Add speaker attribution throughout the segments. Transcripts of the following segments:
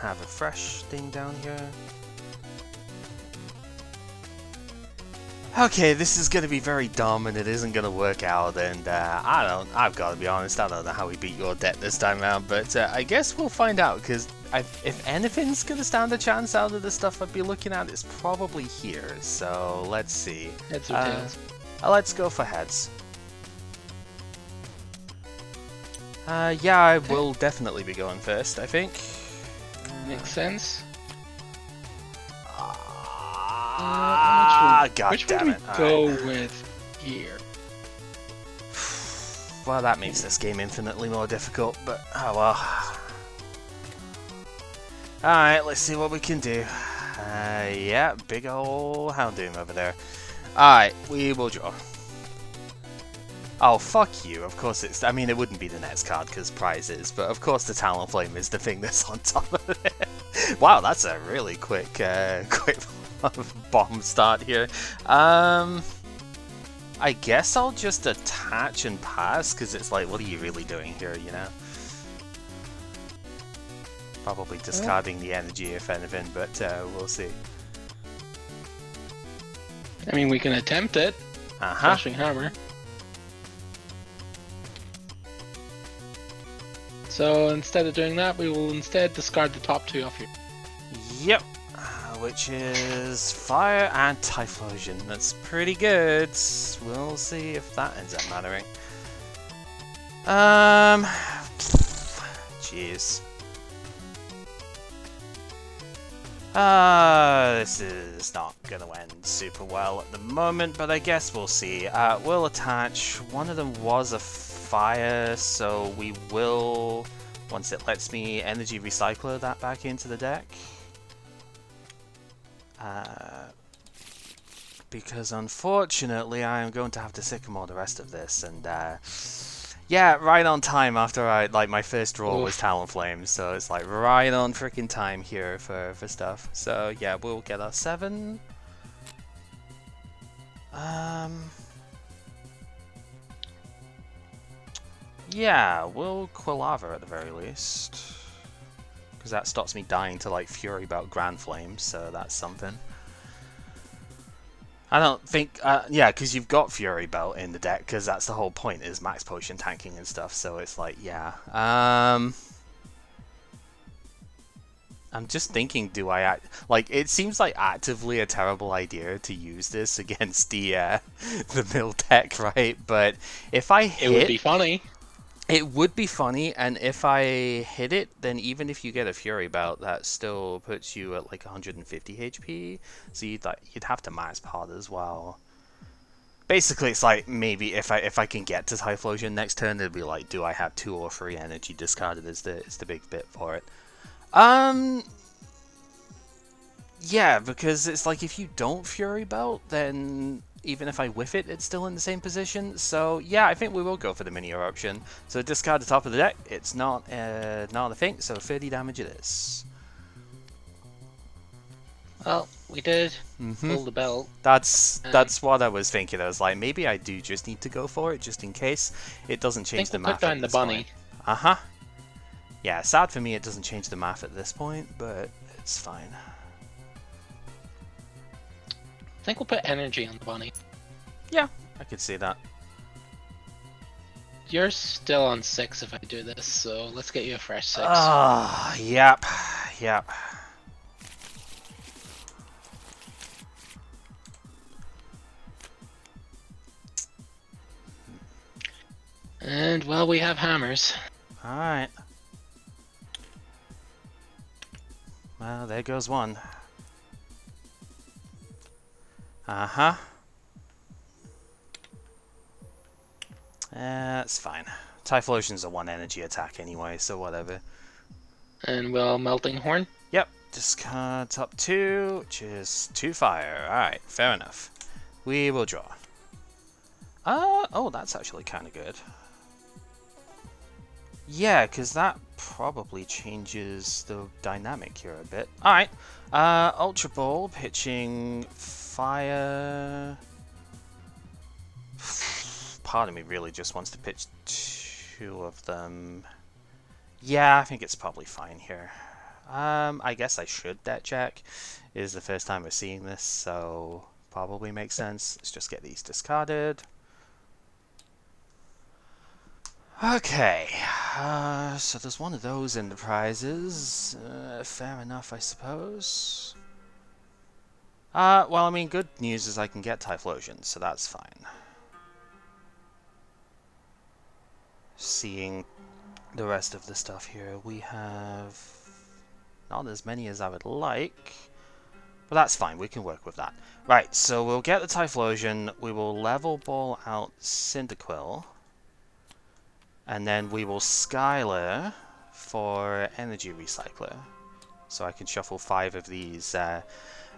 Speaker 1: have a fresh thing down here. Okay, this is going to be very dumb and it isn't going to work out, and I've got to be honest, I don't know how we beat your deck this time around, but I guess we'll find out, because if anything's going to stand a chance out of the stuff I'd be looking at, it's probably here, so let's see.
Speaker 2: Heads or tails?
Speaker 1: Let's go for heads. Yeah, I will definitely be going first, I think.
Speaker 2: Makes sense.
Speaker 1: God damn it.
Speaker 2: Which one do we go with here?
Speaker 1: Well, that makes this game infinitely more difficult, but oh well. Alright, let's see what we can do. Yeah, big ol' Houndoom over there. Alright, we will draw. Oh, fuck you. Of course it's... I mean, it wouldn't be the next card because prizes, but of course the Talonflame is the thing that's on top of it. Wow, that's a really quick bomb start here. I guess I'll just attach and pass, because it's like, what are you really doing here, you know? Probably discarding the energy, if anything, but we'll see.
Speaker 2: I mean, we can attempt it. Flashing Hammer. So instead of doing that, we will instead discard the top two off here.
Speaker 1: Yep. Which is Fire and Typhlosion. That's pretty good. We'll see if that ends up mattering. Jeez. This is not gonna end super well at the moment, but I guess we'll see. We'll attach. One of them was a fire, so we will, once it lets me energy recycler that back into the deck. Because unfortunately I am going to have to sycamore the rest of this, and yeah, right on time after my first draw was Talonflame, so it's like right on freaking time here for stuff. So yeah, we'll get our 7. Yeah, we'll Quilava at the very least. Because that stops me dying to like Fury Belt Grand Flame, so that's something. I don't think, yeah, because you've got Fury Belt in the deck, because that's the whole point, is max potion tanking and stuff, so it's like, yeah. I'm just thinking, do I like, it seems like actively a terrible idea to use this against the mill deck, right? But if I hit...
Speaker 2: It would be funny.
Speaker 1: It would be funny, and if I hit it, then even if you get a Fury Belt, that still puts you at like 150 HP, so you'd have to max pod as well. Basically, it's like, maybe if I can get to Typhlosion next turn, it'd be like, do I have 2 or 3 energy discarded is the big bit for it. Yeah, because it's like, if you don't Fury Belt, then even if I whiff it, it's still in the same position. So yeah, I think we will go for the mini eruption. So discard the top of the deck. It's not a thing. So 30 damage it is.
Speaker 2: Well, we did pull the belt.
Speaker 1: That's what I was thinking. I was like, maybe I do just need to go for it, just in case it doesn't change the math.
Speaker 2: Put down the bunny.
Speaker 1: Yeah, sad for me it doesn't change the math at this point, but it's fine.
Speaker 2: I think we'll put energy on the bunny.
Speaker 1: Yeah, I could see that.
Speaker 2: You're still on 6 if I do this, so let's get you a fresh 6.
Speaker 1: Yep.
Speaker 2: And, well, we have hammers.
Speaker 1: Alright. Well, there goes one. That's fine. Typhlosion's a 1 energy attack anyway, so whatever.
Speaker 2: And we'll Melting Horn.
Speaker 1: Yep, discard top 2, which is 2 fire. Alright, fair enough. We will draw. Oh, that's actually kind of good. Yeah, because that probably changes the dynamic here a bit. Alright, Ultra Ball, pitching fire. Part of me really just wants to pitch 2 of them. Yeah, I think it's probably fine here. I guess I should deck check. It is the first time we're seeing this, so probably makes sense. Let's just get these discarded. Okay, so there's one of those in the prizes. Fair enough, I suppose. Well, I mean, good news is I can get Typhlosion, so that's fine. Seeing the rest of the stuff here, we have not as many as I would like, but that's fine, we can work with that. Right, so we'll get the Typhlosion, we will level ball out Cyndaquil, and then we will Skylar for Energy Recycler. So I can shuffle 5 of these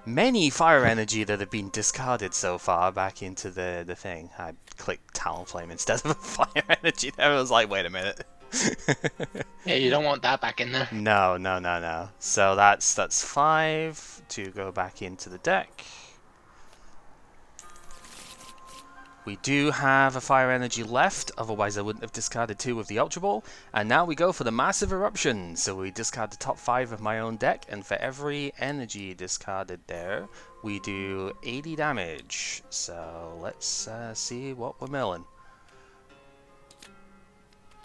Speaker 1: many fire energy that have been discarded so far back into the thing. I clicked Talonflame instead of fire energy there. I was like, wait a minute.
Speaker 2: Yeah, you don't want that back in there.
Speaker 1: No, no, no, no. So that's 5 to go back into the deck. We do have a fire energy left, otherwise I wouldn't have discarded 2 of the Ultra Ball. And now we go for the Massive Eruption. So we discard the top 5 of my own deck, and for every energy discarded there, we do 80 damage. So let's see what we're milling.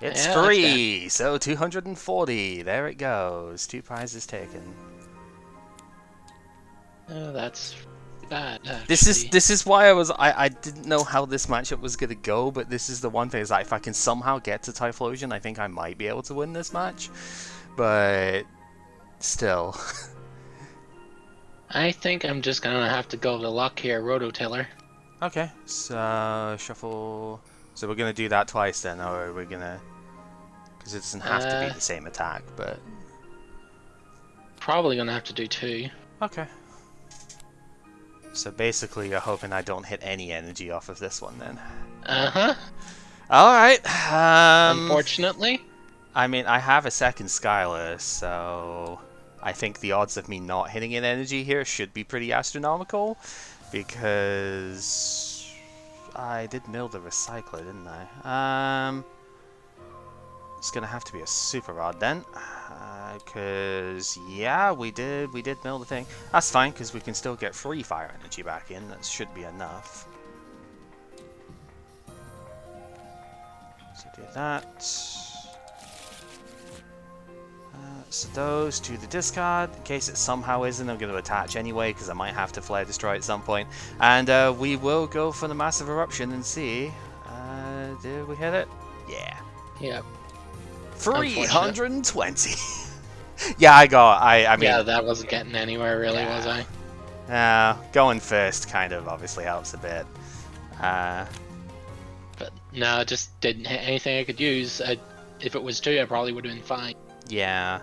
Speaker 1: It's
Speaker 2: Yeah,
Speaker 1: 3, so 240. There it goes. 2 prizes taken.
Speaker 2: Oh, that's bad.
Speaker 1: This
Speaker 2: Actually.
Speaker 1: is why I didn't know how this matchup was gonna go, but this is the one thing is that if I can somehow get to Typhlosion, I think I might be able to win this match. But still.
Speaker 2: I think I'm just gonna have to go to luck here, Rototiller.
Speaker 1: Okay, so shuffle. So we're gonna do that twice then, or are we gonna? Because it doesn't have to be the same attack, but
Speaker 2: Probably gonna have to do 2.
Speaker 1: okay. So basically, you're hoping I don't hit any energy off of this one then.
Speaker 2: Uh-huh.
Speaker 1: Alright.
Speaker 2: Unfortunately.
Speaker 1: I mean, I have a second Skylar, so I think the odds of me not hitting an energy here should be pretty astronomical, because I did mill the Recycler, didn't I? It's gonna have to be a Super Rod then, because yeah, we did mill the thing. That's fine, because we can still get free fire energy back in. That should be enough. So do that. So those to the discard, in case it somehow isn't. I'm going to attach anyway, because I might have to Flare Destroy at some point. And we will go for the Massive Eruption and see. Did we hit it? Yeah.
Speaker 2: Yep.
Speaker 1: 320. Yeah, I mean...
Speaker 2: Yeah, that wasn't getting anywhere, really, was I?
Speaker 1: Going first kind of obviously helps a bit.
Speaker 2: But no, it just didn't hit anything I could use. If it was 2, I probably would have been fine.
Speaker 1: Yeah.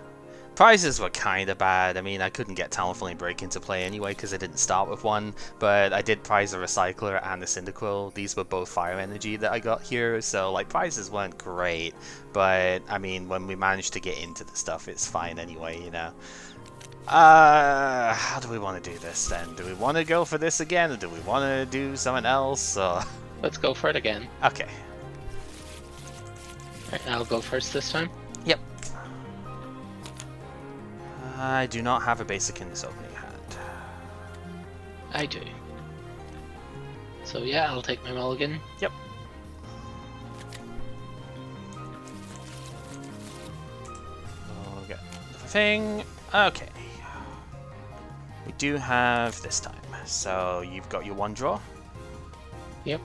Speaker 1: Prizes were kind of bad. I mean, I couldn't get Talonflame Break into play anyway because I didn't start with one, but I did prize a Recycler and a Cyndaquil. These were both fire energy that I got here, so like prizes weren't great, but I mean, when we managed to get into the stuff, it's fine anyway, you know. How do we want to do this then? Do we want to go for this again, or do we want to do something else? Or...
Speaker 2: Let's go for it again.
Speaker 1: Okay.
Speaker 2: Right, I'll go first this time.
Speaker 1: Yep. I do not have a basic in this opening hand.
Speaker 2: I do. So yeah, I'll take my mulligan.
Speaker 1: Yep. We'll get the thing. Okay. We do have this time. So you've got your 1 draw.
Speaker 2: Yep.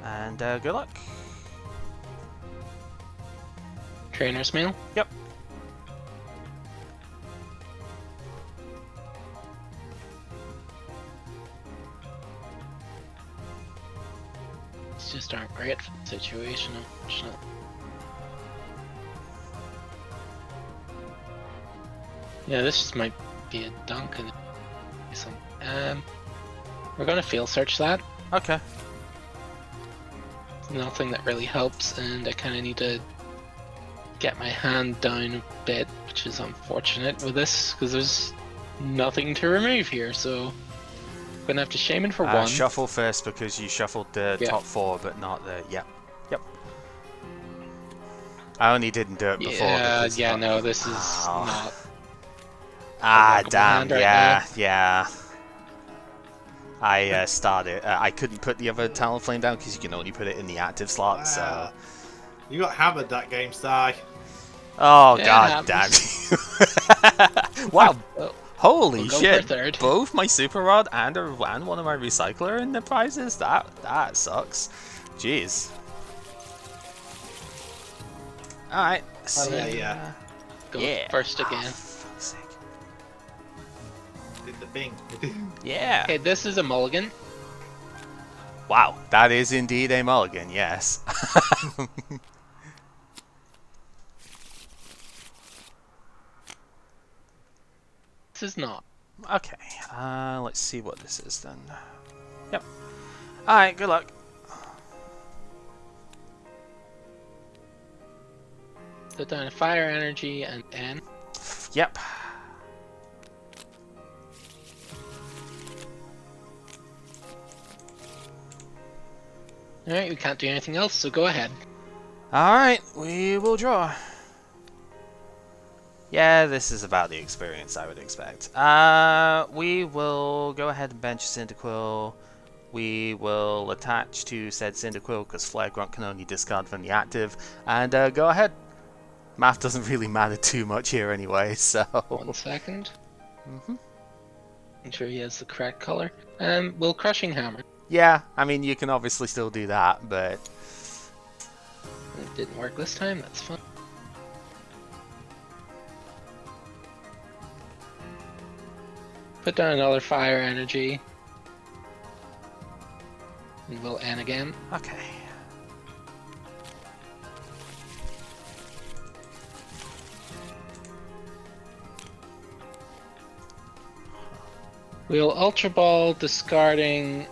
Speaker 1: And good luck.
Speaker 2: Trainer's mail.
Speaker 1: Yep.
Speaker 2: Just aren't great for the situation, unfortunately. Yeah, this just might be a dunk and we're gonna field search that.
Speaker 1: Okay.
Speaker 2: Nothing that really helps, and I kinda need to get my hand down a bit, which is unfortunate with this, because there's nothing to remove here, so I'm gonna have to shaman for 1.
Speaker 1: Shuffle first because you shuffled the top 4, but not the... Yep. Yep. I only didn't do it before.
Speaker 2: Yeah, no, this is not
Speaker 1: Ah,
Speaker 2: Rock in my
Speaker 1: damn,
Speaker 2: hand right
Speaker 1: yeah, yeah. I started. I couldn't put the other Talonflame down because you can only put it in the active slot. So.
Speaker 3: You got hammered that game, Sty.
Speaker 1: Oh
Speaker 2: It
Speaker 1: god damn
Speaker 2: happens.
Speaker 1: you! Wow,
Speaker 2: Well,
Speaker 1: holy
Speaker 2: we'll go for
Speaker 1: shit!
Speaker 2: third.
Speaker 1: Both my Super Rod and one of my Recycler in the prizes. That sucks. Jeez. All right.
Speaker 3: Yeah.
Speaker 2: Go
Speaker 1: Yeah.
Speaker 2: first again.
Speaker 1: Fuck's sake.
Speaker 3: Did the thing.
Speaker 1: Yeah.
Speaker 2: Okay, this is a mulligan.
Speaker 1: Wow, that is indeed a mulligan. Yes.
Speaker 2: This is not.
Speaker 1: Okay. Let's see what this is then. Yep. All right. Good luck.
Speaker 2: Put down a fire energy and N.
Speaker 1: Yep.
Speaker 2: Alright, we can't do anything else, so go ahead.
Speaker 1: Alright, we will draw. Yeah, this is about the experience I would expect. We will go ahead and bench Cyndaquil. We will attach to said Cyndaquil because Flare Grunt can only discard from the active. And go ahead. Math doesn't really matter too much here anyway, so...
Speaker 2: 1 second.
Speaker 1: Mm-hmm.
Speaker 2: Make sure he has the correct color. Will Crushing Hammer.
Speaker 1: Yeah, I mean, you can obviously still do that, but...
Speaker 2: It didn't work this time, that's fine. Put down another fire energy. And we'll N again.
Speaker 1: Okay.
Speaker 2: We'll Ultra Ball, discarding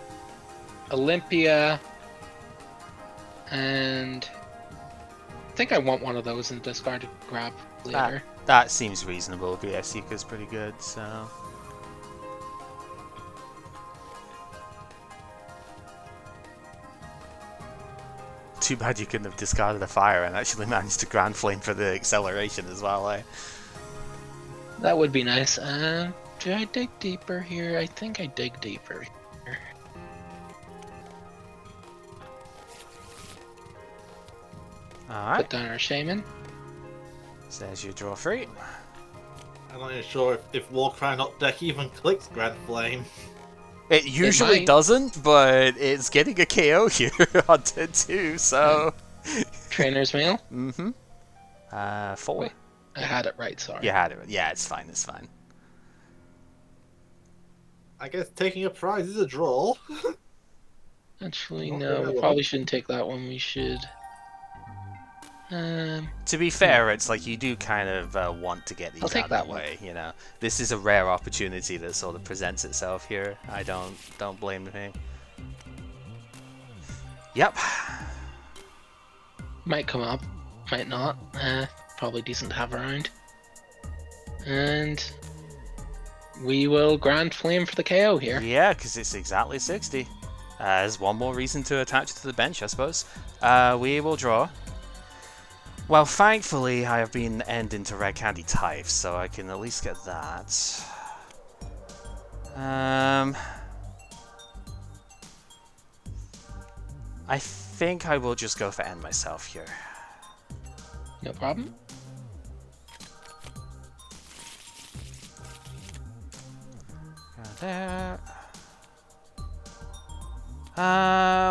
Speaker 2: Olympia, and I think I want one of those and discard to grab later.
Speaker 1: That seems reasonable. VF Seeker's pretty good, so... Too bad you couldn't have discarded a fire and actually managed to Grand Flame for the acceleration as well, eh?
Speaker 2: That would be nice. Do I dig deeper here? I think I dig deeper here.
Speaker 1: Alright.
Speaker 2: Put down our Shaman.
Speaker 1: Says you draw 3.
Speaker 3: I'm not even sure if Warcry not deck even clicks Grand Flame.
Speaker 1: It usually
Speaker 2: might.
Speaker 1: doesn't, but it's getting a KO here on turn 2, so...
Speaker 2: Trainer's Mail.
Speaker 1: Mm-hmm. 4.
Speaker 2: Wait, I had it right, sorry.
Speaker 1: You had it. Yeah, it's fine, it's fine.
Speaker 3: I guess taking a prize is a draw.
Speaker 2: Actually,
Speaker 3: Not
Speaker 2: no,
Speaker 3: really.
Speaker 2: we probably shouldn't take that one. We should...
Speaker 1: To be fair, it's like you do kind of want to get these
Speaker 2: I'll take
Speaker 1: out of
Speaker 2: that
Speaker 1: the
Speaker 2: one.
Speaker 1: way, you know. This is a rare opportunity that sort of presents itself here. I don't blame me. Yep.
Speaker 2: Might come up, might not. Probably decent to have around. And we will Grand Flame for the KO here.
Speaker 1: Yeah, because it's exactly 60. There's one more reason to attach to the bench, I suppose. We will draw. Well, thankfully, I have been ending to Red Candy Typh, so I can at least get that. I think I will just go for End myself here.
Speaker 2: No problem.
Speaker 1: There.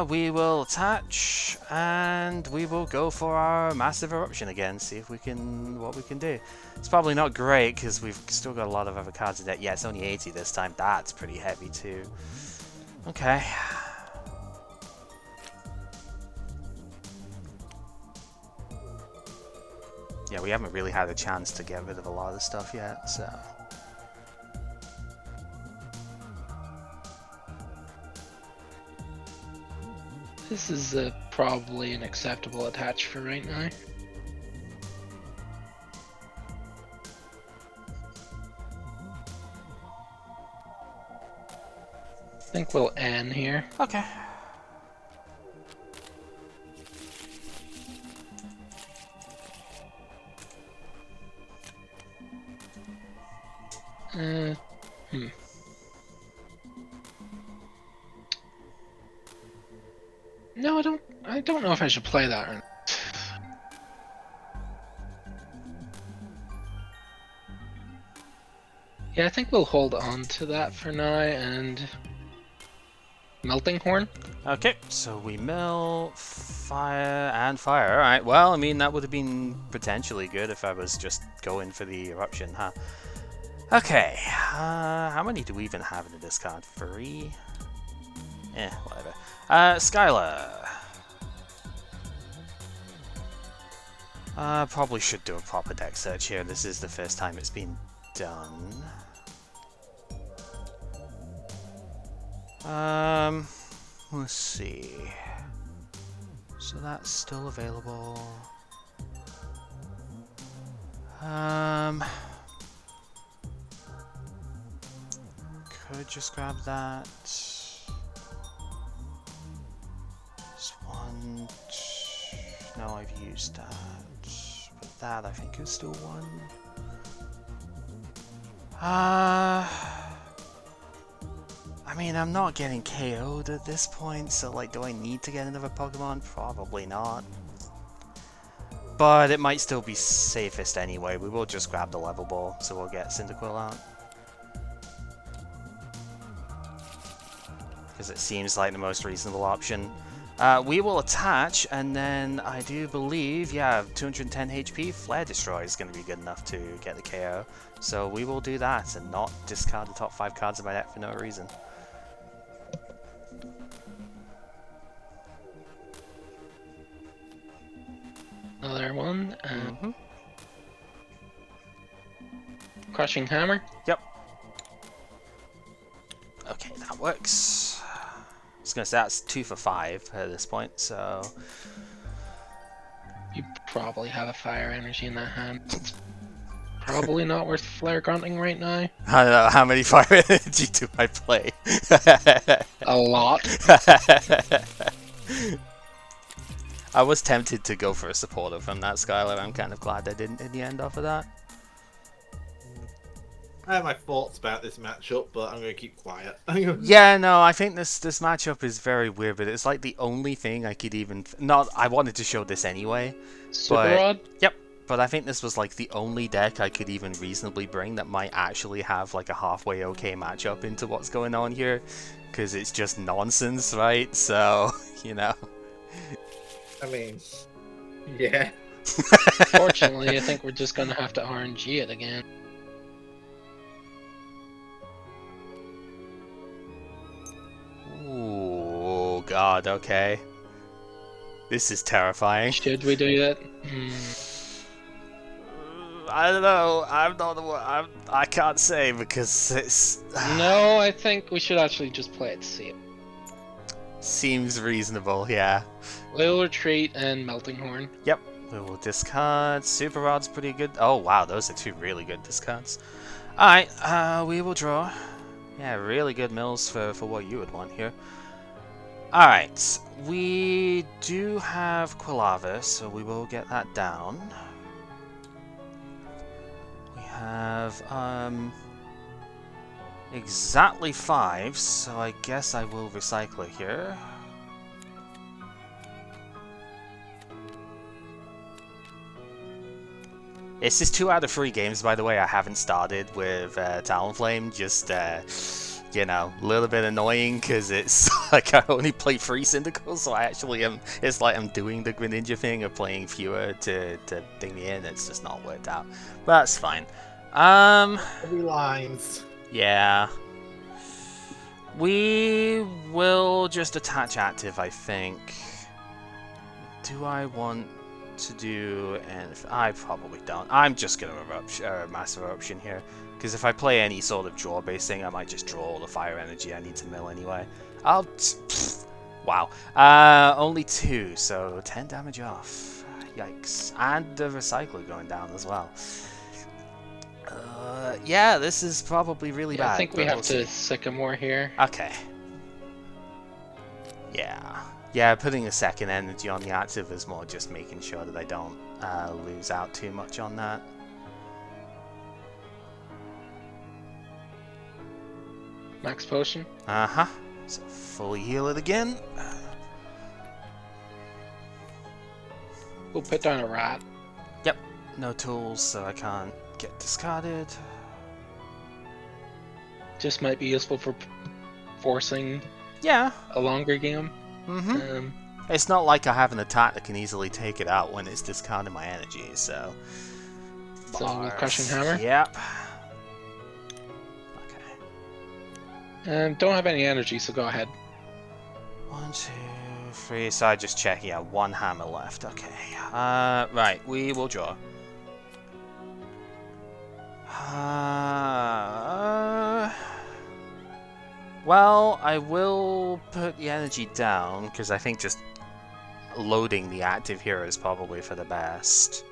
Speaker 1: We will attach, and we will go for our Massive Eruption again, see if we can, what we can do. It's probably not great, because we've still got a lot of other cards in deck. Yeah, it's only 80 this time. That's pretty heavy, too. Okay. Yeah, we haven't really had a chance to get rid of a lot of stuff yet, so...
Speaker 2: This is probably an acceptable attach for right now. I think we'll N here.
Speaker 1: Okay.
Speaker 2: Hmm. No, I don't. I don't know if I should play that or not. Yeah, I think we'll hold on to that for now and Melting Horn.
Speaker 1: Okay, so we mill, fire, and fire. Alright, well, I mean, that would have been potentially good if I was just going for the eruption, huh? Okay, how many do we even have in the discard? 3? Whatever. Skylar. Probably should do a proper deck search here. This is the first time it's been done. Let's see. So that's still available. Could just grab that. This one. No, I've used that. But that I think is still one. I mean, I'm not getting KO'd at this point, so like, do I need to get another Pokemon? Probably not. But it might still be safest anyway. We will just grab the level ball, so we'll get Cyndaquil out. Because it seems like the most reasonable option. We will attach, and then I do believe, yeah, 210 HP, Flare Destroy is going to be good enough to get the KO. So we will do that, and not discard the top 5 cards of my deck for no reason.
Speaker 2: Another one. Crushing Hammer.
Speaker 1: Yep. Okay, that works. I was going to say that's 2 for 5 at this point, so...
Speaker 2: You probably have a Fire Energy in that hand. It's probably not worth Flare Grunting right now.
Speaker 1: I don't know, how many Fire Energy do I play?
Speaker 2: A lot.
Speaker 1: I was tempted to go for a supporter from that Skylar. I'm kind of glad I didn't in the end off of that.
Speaker 3: I have my thoughts about this matchup, but I'm going to keep quiet.
Speaker 1: Yeah, no, I think this matchup is very weird, but it's like the only thing I could even... I wanted to show this anyway.
Speaker 2: Super Rod?
Speaker 1: Yep, but I think this was like the only deck I could even reasonably bring that might actually have like a halfway okay matchup into what's going on here. Because it's just nonsense, right? So, you know...
Speaker 3: I mean, yeah.
Speaker 2: Fortunately, I think we're just gonna have to RNG it again.
Speaker 1: Ooh, God, okay. This is terrifying.
Speaker 2: Should we do that?
Speaker 1: I don't know. I'm not the one. I can't say because it's...
Speaker 2: No, I think we should actually just play it safe.
Speaker 1: Seems reasonable, yeah.
Speaker 2: We'll retreat and Melting Horn.
Speaker 1: Yep. We will discard. Super Rod's pretty good. Oh, wow. Those are 2 really good discards. Alright. We will draw. Yeah, really good mills for what you would want here. Alright. We do have Quilava, so we will get that down. We have, exactly 5, so I guess I will recycle it here. This is 2 out of 3 games, by the way, I haven't started with Talonflame. Just, you know, a little bit annoying because it's like I only play 3 Syndicals, so I actually am. It's like I'm doing the Greninja thing of playing fewer to ding me in. It's just not worked out, but that's fine.
Speaker 3: Heavy lines.
Speaker 1: Yeah. We will just attach active, I think. Do I want to do... and I probably don't. I'm just going to Massive Eruption here. Because if I play any sort of draw-based thing, I might just draw all the fire energy I need to mill anyway. Wow. Only 2, so 10 damage off. Yikes. And the recycler going down as well. Yeah, this is probably really bad.
Speaker 2: I think we have to Sycamore here.
Speaker 1: Okay. Yeah. Yeah, putting a second energy on the active is more just making sure that I don't lose out too much on that.
Speaker 2: Max potion.
Speaker 1: Uh-huh. So fully heal it again.
Speaker 2: We'll put down a rat.
Speaker 1: Yep. No tools, so I can't get discarded.
Speaker 2: Just might be useful for forcing
Speaker 1: Yeah.
Speaker 2: a longer game.
Speaker 1: Mm-hmm. It's not like I have an attack that can easily take it out when it's discarding my energy, so...
Speaker 2: So, Crushing Hammer?
Speaker 1: Yep. Okay.
Speaker 2: Don't have any energy, so go ahead.
Speaker 1: 1, 2, 3, so I just check, yeah, 1 hammer left, okay. Right, we will draw. Well, I will put the energy down, because I think just loading the active hero is probably for the best.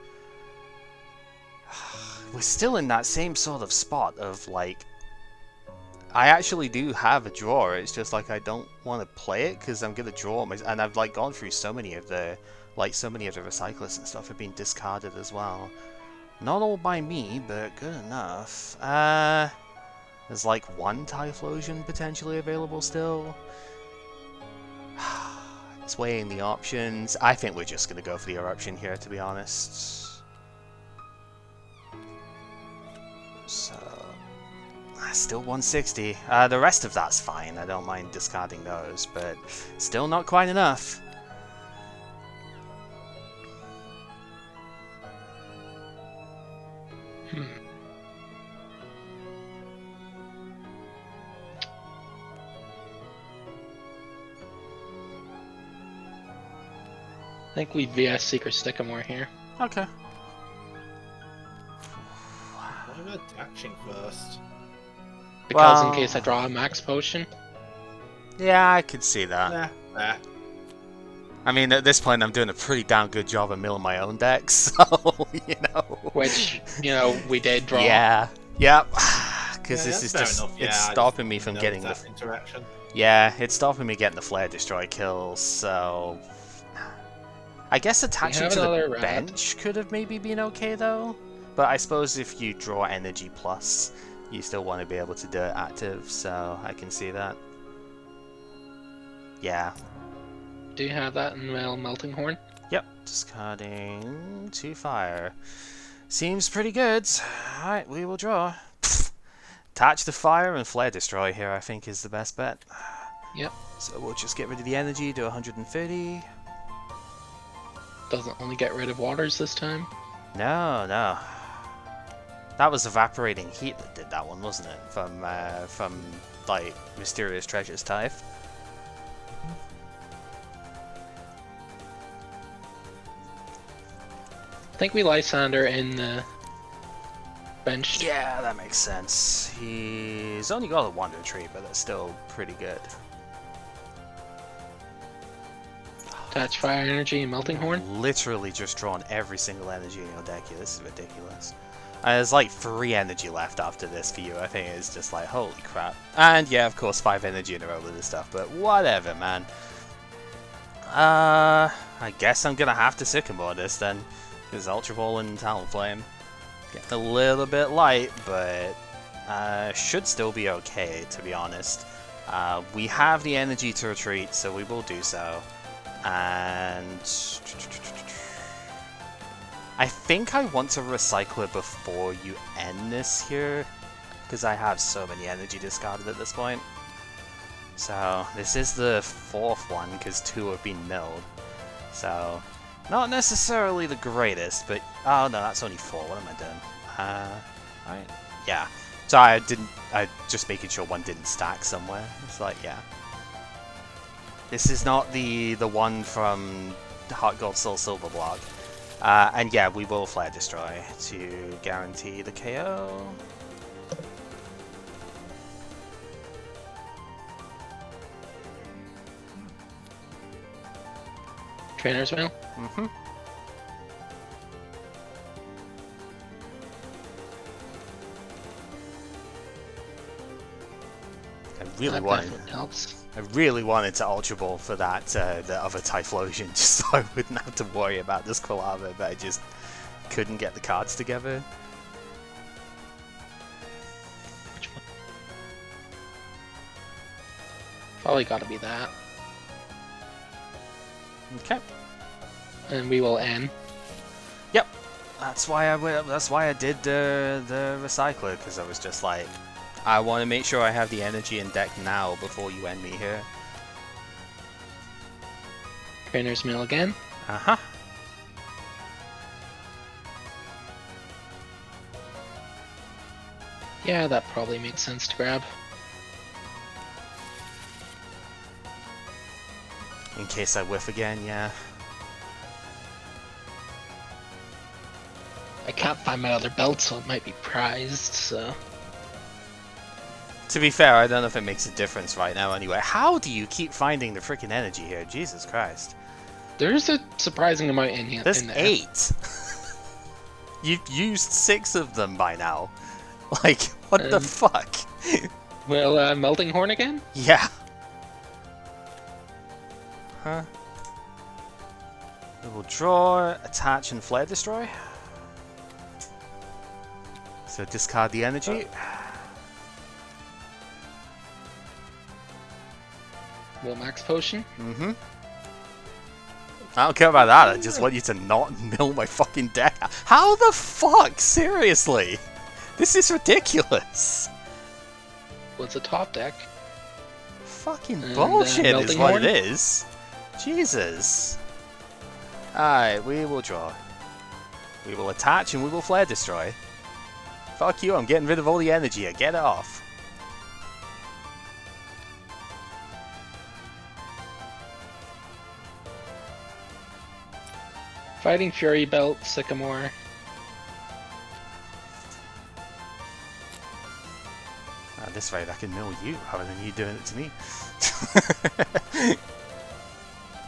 Speaker 1: We're still in that same sort of spot of, like, I actually do have a draw, it's just, like, I don't want to play it, because I'm going to draw, and I've, like, gone through so many of the, recyclers and stuff have been discarded as well. Not all by me, but good enough. There's, like, 1 Typhlosion potentially available still. It's weighing the options. I think we're just going to go for the Eruption here, to be honest. So, still 160. The rest of that's fine. I don't mind discarding those, but still not quite enough.
Speaker 2: I think we VS Secret Sycamore here.
Speaker 1: Okay.
Speaker 3: What am I attaching first?
Speaker 2: Because
Speaker 1: Well,
Speaker 2: in case I draw a max potion.
Speaker 1: Yeah, I could see that.
Speaker 3: Nah.
Speaker 1: I mean, at this point, I'm doing a pretty damn good job of milling my own decks, so, you know.
Speaker 2: Which, we did draw.
Speaker 1: Yeah. Yep. Because
Speaker 3: Yeah,
Speaker 1: this is
Speaker 3: fair
Speaker 1: just,
Speaker 3: enough.
Speaker 1: it's
Speaker 3: Yeah, I
Speaker 1: stopping me
Speaker 3: just
Speaker 1: from
Speaker 3: noticed
Speaker 1: getting
Speaker 3: that
Speaker 1: the...
Speaker 3: interaction.
Speaker 1: Yeah, it's stopping me getting the Flare Destroy kills, so... I guess attaching
Speaker 2: have
Speaker 1: to the
Speaker 2: another rat.
Speaker 1: bench could have maybe been okay, though. But I suppose if you draw energy plus, you still want to be able to do it active, so I can see that. Yeah.
Speaker 2: Do you have that in Melting Horn?
Speaker 1: Yep, discarding 2 fire. Seems pretty good. Alright, we will draw. Attach the fire and Flare Destroy here, I think, is the best bet.
Speaker 2: Yep.
Speaker 1: So we'll just get rid of the energy, do 130.
Speaker 2: Doesn't only get rid of waters this time.
Speaker 1: No. That was Evaporating Heat that did that one, wasn't it? From like, Mysterious Treasures type.
Speaker 2: I think we Lysander in the bench.
Speaker 1: Yeah, that makes sense. He's only got a Wonder Tree, but that's still pretty good.
Speaker 2: Attach fire energy and melting horn.
Speaker 1: Literally just drawn every single energy in your deck here. This is ridiculous. There's like 3 energy left after this for you. I think it's just like, holy crap. And yeah, of course, 5 energy in a row with this stuff, but whatever, man. I guess I'm gonna have to Sycamore this then, because Ultra Ball and Talonflame getting a little bit light, but should still be okay, to be honest. We have the energy to retreat, so we will do so. And I think I want to recycle it before you end this here, because I have so many energy discarded at this point. So this is the 4th one, because 2 have been milled. So not necessarily the greatest, but oh no, that's only 4. What am I doing? Right, yeah. So I just making sure one didn't stack somewhere. It's like, yeah. This is not the one from Heart Gold Soul Silver block. And yeah, we will Flare Destroy to guarantee the KO.
Speaker 2: Trainer's Mail.
Speaker 1: Mm-hmm.
Speaker 2: That definitely helps.
Speaker 1: I really wanted to Ultra Ball for that, the other Typhlosion, just so I wouldn't have to worry about this Quilava, but I just couldn't get the cards together.
Speaker 2: Which one? Probably gotta be that.
Speaker 1: Okay.
Speaker 2: And we will end.
Speaker 1: Yep. That's why I did the recycler, because I was just like, I want to make sure I have the energy in deck now before you end me here.
Speaker 2: Trainer's Mill again.
Speaker 1: Uh-huh.
Speaker 2: Yeah, that probably makes sense to grab.
Speaker 1: In case I whiff again, yeah.
Speaker 2: I can't find my other belt, so it might be prized, so...
Speaker 1: To be fair, I don't know if it makes a difference right now anyway. How do you keep finding the freaking energy here? Jesus Christ.
Speaker 2: There's a surprising amount in here.
Speaker 1: There's
Speaker 2: in there.
Speaker 1: 8. You've used 6 of them by now. Like, what the fuck?
Speaker 2: Well, Melting Horn again?
Speaker 1: Yeah. Huh? We will draw, attach, and flare destroy. So discard the energy.
Speaker 2: Will Max Potion?
Speaker 1: Mm-hmm. I don't care about that, I just want you to not mill my fucking deck. How the fuck? Seriously? This is ridiculous.
Speaker 2: What's a top deck?
Speaker 1: Fucking
Speaker 2: And,
Speaker 1: bullshit is
Speaker 2: Melting
Speaker 1: what
Speaker 2: Horn?
Speaker 1: it is. Jesus. Alright, we will draw. We will attach and we will flare destroy. Fuck you, I'm getting rid of all the energy here. Get it off.
Speaker 2: Fighting Fury Belt, Sycamore.
Speaker 1: At this rate, I can mill you rather than you doing it to me.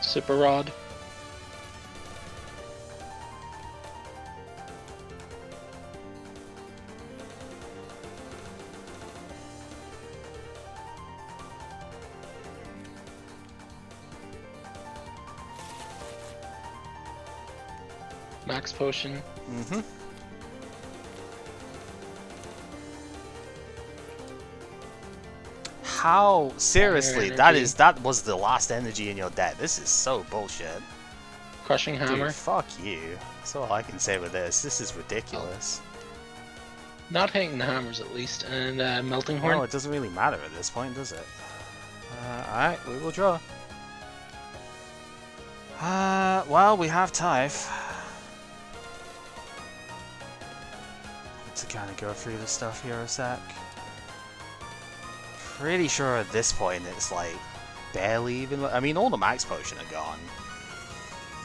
Speaker 2: Super Rod. Max Potion.
Speaker 1: Mm-hmm. How? Seriously, that was the last energy in your deck. This is so bullshit.
Speaker 2: Crushing Hammer.
Speaker 1: Dude, fuck you. That's all I can say with this. This is ridiculous.
Speaker 2: Not hitting the hammers at least. And Melting Horn.
Speaker 1: Well, it doesn't really matter at this point, does it? Alright, we will draw. Well, we have Typh. To kind of go through the stuff here a sec. Pretty sure at this point it's like barely even. I mean, all the max potion are gone.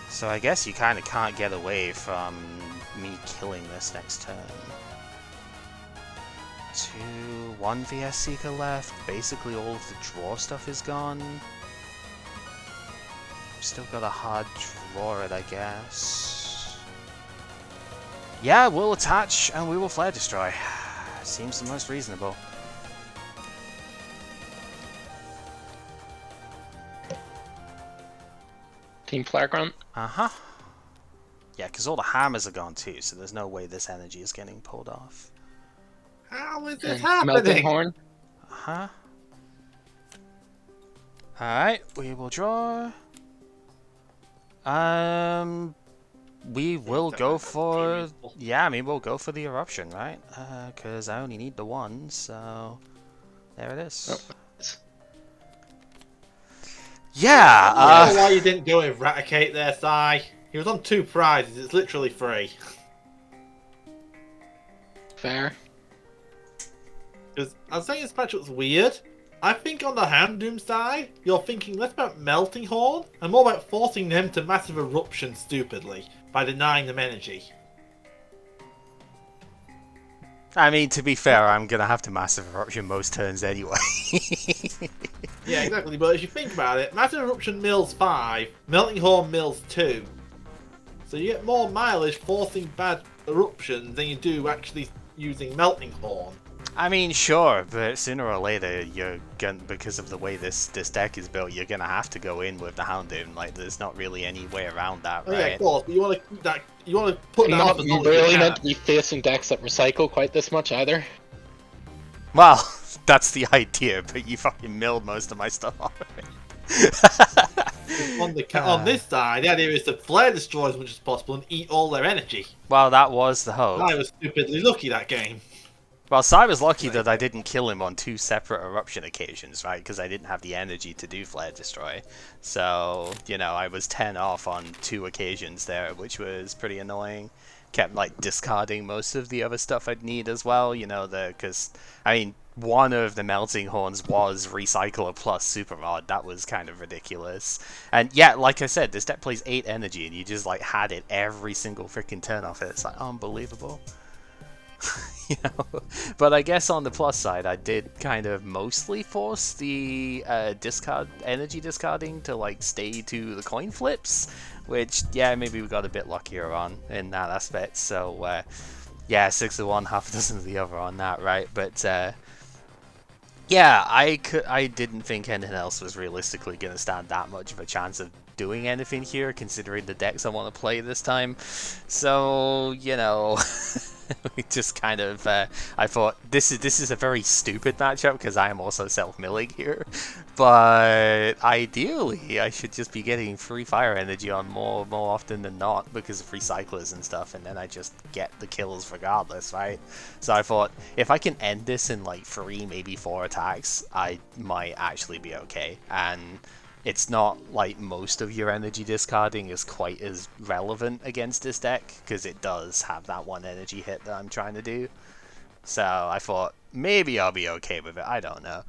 Speaker 1: So I guess you kind of can't get away from me killing this next turn. 1 VS Seeker left. Basically all of the draw stuff is gone. Still got a hard draw it, I guess. Yeah, we'll attach and we will flare destroy. Seems the most reasonable.
Speaker 2: Team Flare Grunt.
Speaker 1: Uh-huh. Yeah, because all the hammers are gone too, so there's no way this energy is getting pulled off.
Speaker 3: How is this
Speaker 2: And
Speaker 3: happening?
Speaker 2: Melting Horn.
Speaker 1: Uh-huh. Alright, we will draw. We will go for... Yeah, I mean, we'll go for the eruption, right? Because I only need the one, so... There it is.
Speaker 2: Oh.
Speaker 1: Yeah,
Speaker 3: I don't know why you didn't go Eradicate there, Sai. He was on 2 prizes, it's literally free.
Speaker 2: Fair.
Speaker 3: Because I was saying this match was weird. I think on the Houndoom side, you're thinking less about Melting Horn and more about forcing them to massive eruption stupidly by denying them energy.
Speaker 1: I mean, to be fair, I'm gonna have to massive eruption most turns anyway.
Speaker 3: Yeah, exactly, but if you think about it, massive eruption mills 5, Melting Horn mills 2. So you get more mileage forcing bad eruptions than you do actually using Melting Horn.
Speaker 1: I mean, sure, but sooner or later, you're gonna, because of the way this deck is built, you're gonna have to go in with the Houndoom. Like, there's not really any way around that,
Speaker 3: Oh
Speaker 1: right?
Speaker 3: yeah, of course, but you want to keep that. You want to put that
Speaker 2: Not
Speaker 3: off as long as
Speaker 2: really
Speaker 3: you
Speaker 2: meant
Speaker 3: can.
Speaker 2: to be facing decks that recycle quite this much either.
Speaker 1: Well, that's the idea, but you fucking milled most of my stuff already.
Speaker 3: On this side, the idea is to flare destroy as much as possible and eat all their energy.
Speaker 1: Well, that was the hope.
Speaker 3: I was stupidly lucky that game.
Speaker 1: Well, so I was lucky that I didn't kill him on 2 separate eruption occasions, right? Because I didn't have the energy to do Flare Destroy. So, you know, I was 10 off on 2 occasions there, which was pretty annoying. Kept, like, discarding most of the other stuff I'd need as well, you know, because, I mean, one of the Melting Horns was Recycler plus Super Rod. That was kind of ridiculous. And yeah, like I said, this deck plays 8 energy, and you just, like, had it every single freaking turn off it. It's, like, unbelievable. You know, but I guess on the plus side, I did kind of mostly force the energy discarding to like stay to the coin flips, which yeah, maybe we got a bit luckier on in that aspect. So yeah, 6 of one, half a dozen of the other on that, right? But yeah, I didn't think anything else was realistically going to stand that much of a chance of doing anything here, considering the decks I want to play this time. So you know. We just kind of, I thought, this is a very stupid matchup because I am also self-milling here, but ideally I should just be getting free fire energy on more often than not because of recyclers and stuff, and then I just get the kills regardless, right? So I thought, if I can end this in like 3, maybe 4 attacks, I might actually be okay, and it's not like most of your energy discarding is quite as relevant against this deck, because it does have that 1 energy hit that I'm trying to do. So I thought, maybe I'll be okay with it, I don't know.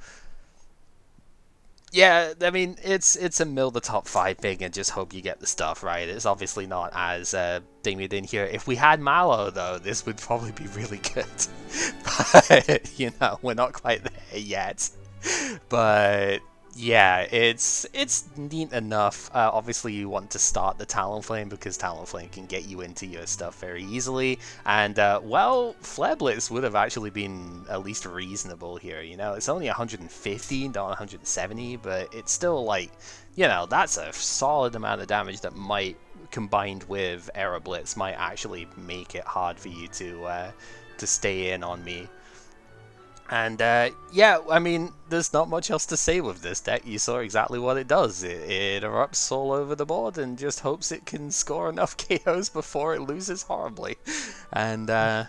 Speaker 1: Yeah, I mean, it's a mill the top 5 thing and just hope you get the stuff, right? It's obviously not as dinged in here. If we had Mallow, though, this would probably be really good. But, you know, we're not quite there yet. But yeah, it's neat enough. Obviously, you want to start the Talonflame because Talonflame can get you into your stuff very easily. And, well, Flare Blitz would have actually been at least reasonable here, you know? It's only 150, not 170, but it's still, like, you know, that's a solid amount of damage that might, combined with Aero Blitz, might actually make it hard for you to stay in on me. And, yeah, I mean, there's not much else to say with this deck. You saw exactly what it does. It erupts all over the board and just hopes it can score enough KOs before it loses horribly. And, yeah.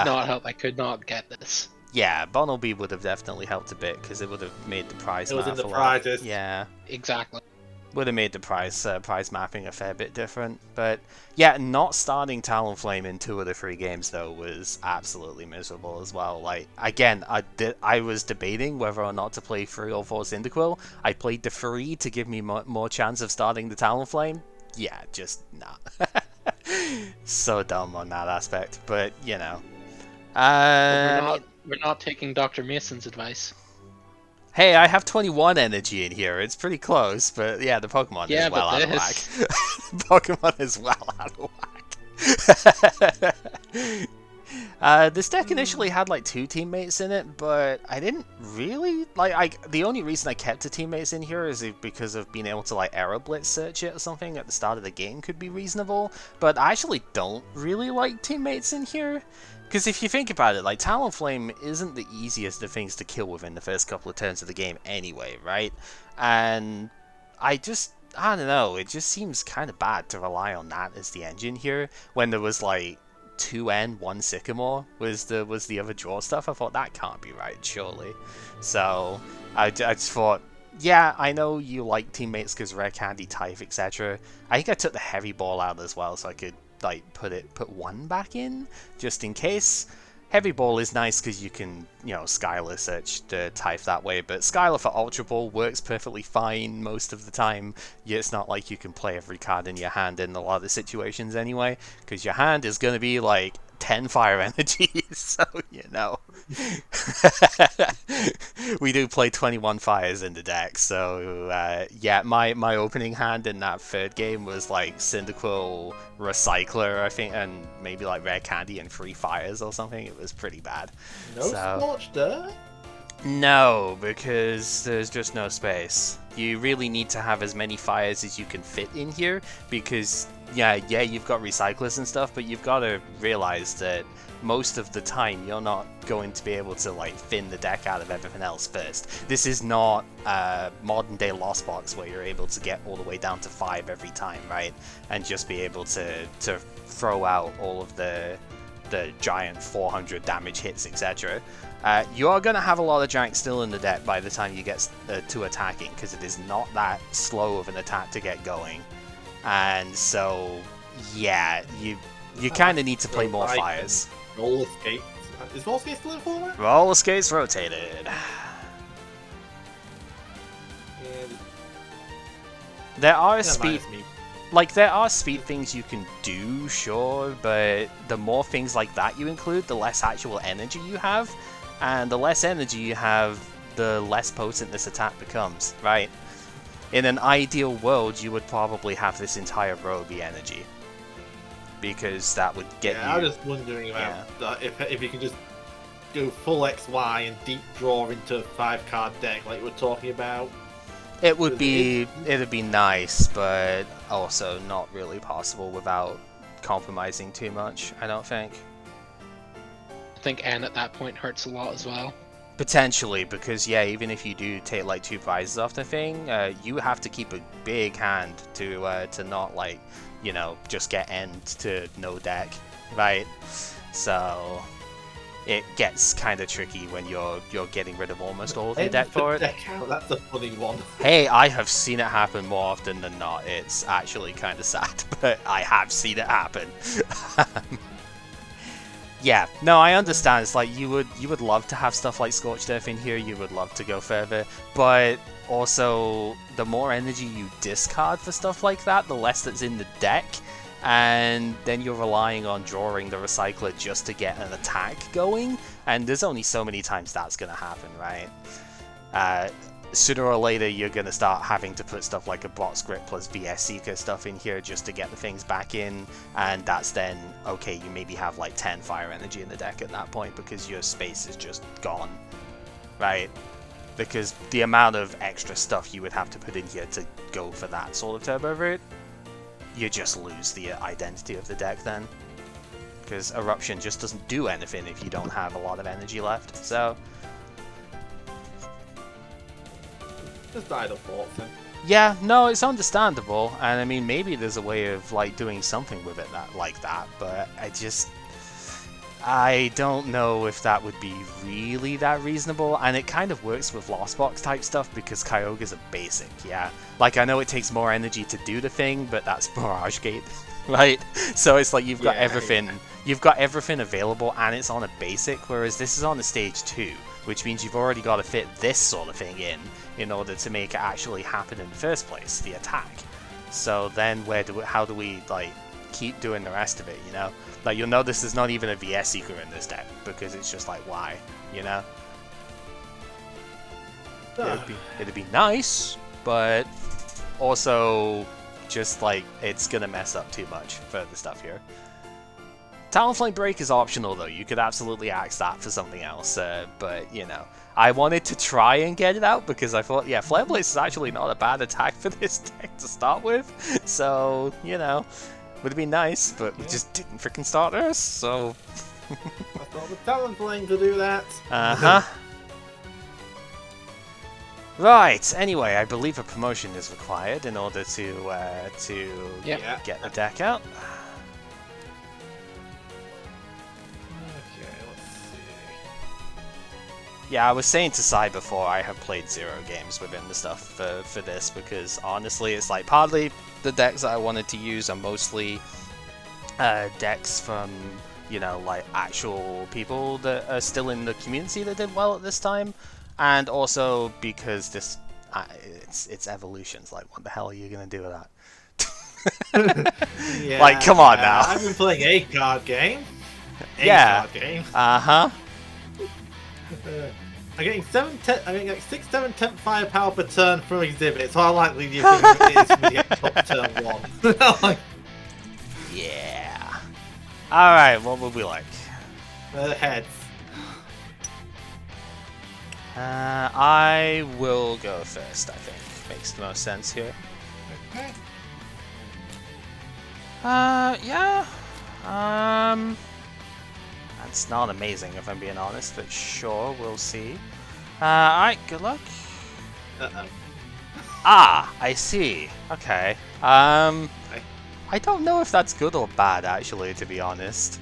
Speaker 2: Did not help. I could not get this.
Speaker 1: Yeah, Bonnelby would have definitely helped a bit, because it would have made the prize
Speaker 3: It was in
Speaker 1: math
Speaker 3: the
Speaker 1: a lot.
Speaker 3: prizes.
Speaker 1: Yeah.
Speaker 2: Exactly.
Speaker 1: Would have made the prize mapping a fair bit different, but yeah, not starting Talonflame in 2 of the 3 games though was absolutely miserable as well. Like again, I was debating whether or not to play 3 or 4 Cyndaquil. I played the 3 to give me more chance of starting the Talonflame. Yeah, just nah. So dumb on that aspect, but you know.
Speaker 2: Well, we're not taking Dr. Mason's advice.
Speaker 1: Hey, I have 21 energy in here. It's pretty close, but yeah, the Pokemon is well out of whack. Pokemon is well out of whack. This deck initially had like 2 teammates in it, but I didn't really like. The only reason I kept the teammates in here is because of being able to like Aero Blitz search it or something at the start of the game could be reasonable. But I actually don't really like teammates in here. Because if you think about it, like, Talonflame isn't the easiest of things to kill within the first couple of turns of the game anyway, right? And I don't know, it just seems kind of bad to rely on that as the engine here, when there was, like, 2N, 1 Sycamore was the other draw stuff. I thought, that can't be right, surely. So, I just thought, yeah, I know you like teammates because Rare Candy, Typh, etc. I think I took the Heavy Ball out as well, so I could like put 1 back in just in case. Heavy Ball is nice because you can, you know, Skylar search the Typh that way, but Skylar for Ultra Ball works perfectly fine most of the time. Yeah, it's not like you can play every card in your hand in a lot of situations anyway, because your hand is going to be like 10 fire energy, so you know. We do play 21 fires in the deck, so yeah, my opening hand in that 3rd game was like Cyndaquil, Recycler, I think, and maybe like Rare Candy and 3 fires or something. It was pretty bad.
Speaker 3: No Scorched Earth?
Speaker 1: No, because there's just no space. You really need to have as many fires as you can fit in here, because yeah, you've got recyclers and stuff, but you've got to realize that most of the time you're not going to be able to like thin the deck out of everything else first. This is not modern day Lost Box where you're able to get all the way down to 5 every time, right? And just be able to throw out all of the giant 400 damage hits, etc. You are going to have a lot of Jank still in the deck by the time you get to attacking, because it is not that slow of an attack to get going. And so, yeah, you kind of need to play more fires.
Speaker 3: Roller skates. Is roller skates still in format?
Speaker 1: Roller skates rotated. There are speed... there are speed things you can do, sure, but the more things like that you include, the less actual energy you have. And the less energy you have, the less potent this attack becomes, right? In an ideal world, you would probably have this entire row be energy. Because that would get you...
Speaker 3: I was just wondering about if you can just go full XY and deep draw into a 5-card deck like we're talking about.
Speaker 1: It would be... It'd be nice, but also not really possible without compromising too much, I don't think.
Speaker 2: I think N at that point hurts a lot as well.
Speaker 1: Potentially, because yeah, even if you do take like 2 prizes off the thing, you have to keep a big hand to not like, you know, just get end to no deck, right? So it gets kind of tricky when you're getting rid of almost all of your deck for it.
Speaker 3: Deck out, that's a funny one.
Speaker 1: Hey, I have seen it happen more often than not. It's actually kind of sad, but I have seen it happen. Yeah, no, I understand. It's like you would love to have stuff like Scorched Earth in here. You would love to go further, but also the more energy you discard for stuff like that, the less that's in the deck, and then you're relying on drawing the recycler just to get an attack going. And there's only so many times that's gonna happen, right? Sooner or later, you're gonna start having to put stuff like a Bot Script plus VS Seeker stuff in here just to get the things back in, and that's then, okay, you maybe have like 10 fire energy in the deck at that point because your space is just gone, right? Because the amount of extra stuff you would have to put in here to go for that sort of turbo route, you just lose the identity of the deck then. Because Eruption just doesn't do anything if you don't have a lot of energy left, so...
Speaker 3: Just died of thoughts then.
Speaker 1: Yeah, no, it's understandable, and I mean, maybe there's a way of like doing something with it like that, but I don't know if that would be really that reasonable, and it kind of works with Lost Box type stuff because Kyogre's a basic, yeah. Like, I know it takes more energy to do the thing, but that's Barrage Gate, right? So it's like you've got everything, you've got everything available, and it's on a basic, whereas this is on a stage 2, which means you've already got to fit this sort of thing in order to make it actually happen in the first place, the attack. So then how do we like keep doing the rest of it, you know? Like, you'll notice there's not even a VS Seeker in this deck, because it's just like, why, you know? It'd be nice, but also just like, it's gonna mess up too much for the stuff here. Talonflame Break is optional though, you could absolutely axe that for something else, but you know, I wanted to try and get it out because I thought, yeah, Flare Blaze is actually not a bad attack for this deck to start with, so, you know, would have been nice, but we just didn't freaking start this, so...
Speaker 3: I thought the Talonflame to do that.
Speaker 1: Uh-huh. Right, anyway, I believe a promotion is required in order to get the deck out. Yeah, I was saying to Sai before, I have played 0 games within the stuff for this, because honestly, it's like, partly the decks that I wanted to use are mostly decks from, you know, like actual people that are still in the community that did well at this time, and also because this, it's evolutions, like what the hell are you going to do with that?
Speaker 3: Yeah,
Speaker 1: like, come on now.
Speaker 3: I've been playing a card game.
Speaker 1: Card
Speaker 3: game.
Speaker 1: Uh-huh.
Speaker 3: I'm getting 6, 7, 10 firepower per turn from exhibit, so how likely do you think it is to get top turn 1? Like,
Speaker 1: yeah. Alright, what would we like?
Speaker 3: heads.
Speaker 1: I will go first, I think. Makes the most sense here.
Speaker 3: Okay.
Speaker 1: Yeah. That's not amazing if I'm being honest, but sure, we'll see. Alright, good luck.
Speaker 3: Uh-oh.
Speaker 1: Ah, I see. Okay. I don't know if that's good or bad, actually, to be honest.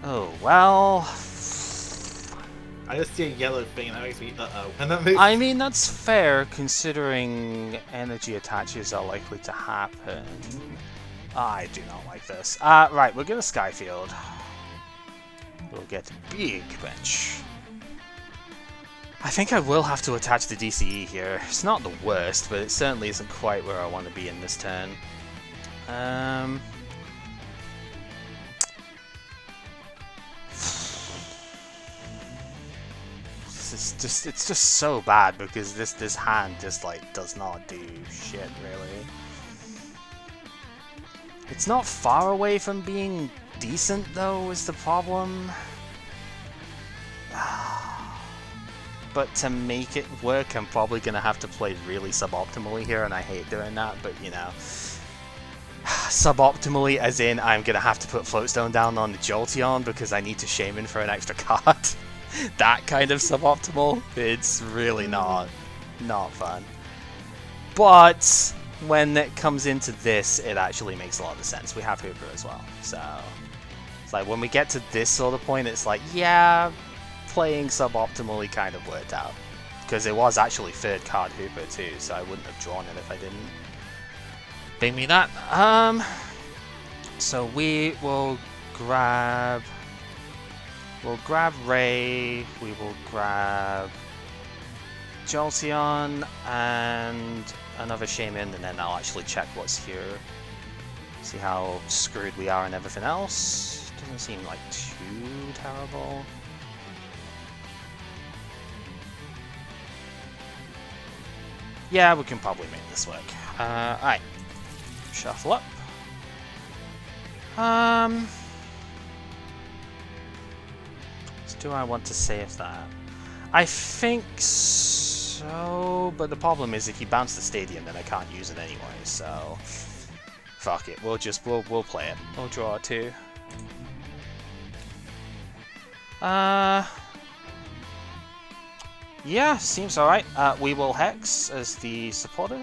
Speaker 1: Oh, well...
Speaker 3: I just see a yellow thing and that makes me uh-oh. And that makes...
Speaker 1: I mean, that's fair, considering energy attaches are likely to happen. I do not like this. Right, we're gonna Skyfield. We'll get a big bench. I think I will have to attach the DCE here. It's not the worst, but it certainly isn't quite where I want to be in this turn. It's just so bad because this hand just like does not do shit really. It's not far away from being decent though is the problem. But to make it work, I'm probably gonna have to play really suboptimally here, and I hate doing that, but you know. Suboptimally as in I'm gonna have to put Floatstone down on the Jolteon because I need to Shaman for an extra card. That kind of suboptimal, it's really not fun. But when it comes into this, it actually makes a lot of sense. We have Hooper as well, so it's like when we get to this sort of point, it's like, yeah, playing suboptimally kind of worked out. Because it was actually third card Hooper too, so I wouldn't have drawn it if I didn't. Bring me that. So we will grab... We'll grab Ray, we will grab Jolteon and another Shaman, and then I'll actually check what's here. See how screwed we are and everything else. Doesn't seem like too terrible. Yeah, we can probably make this work. Alright. Shuffle up. Do I want to save that? I think so, but the problem is if you bounce the stadium, then I can't use it anyway, so... Fuck it, we'll play it. We'll draw two. Yeah, seems alright. We will Hex as the supporter.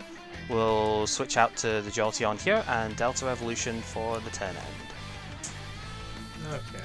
Speaker 1: We'll switch out to the Jolteon here, and Delta Evolution for the turn end.
Speaker 3: Okay.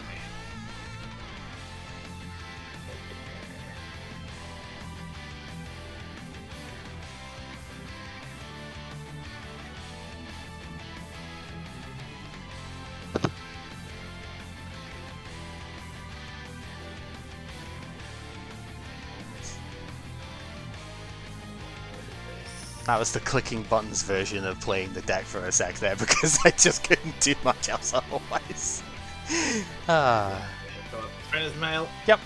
Speaker 1: That was the clicking buttons version of playing the deck for a sec there because I just couldn't do much else otherwise.
Speaker 3: Trainer's mail.
Speaker 1: Yep.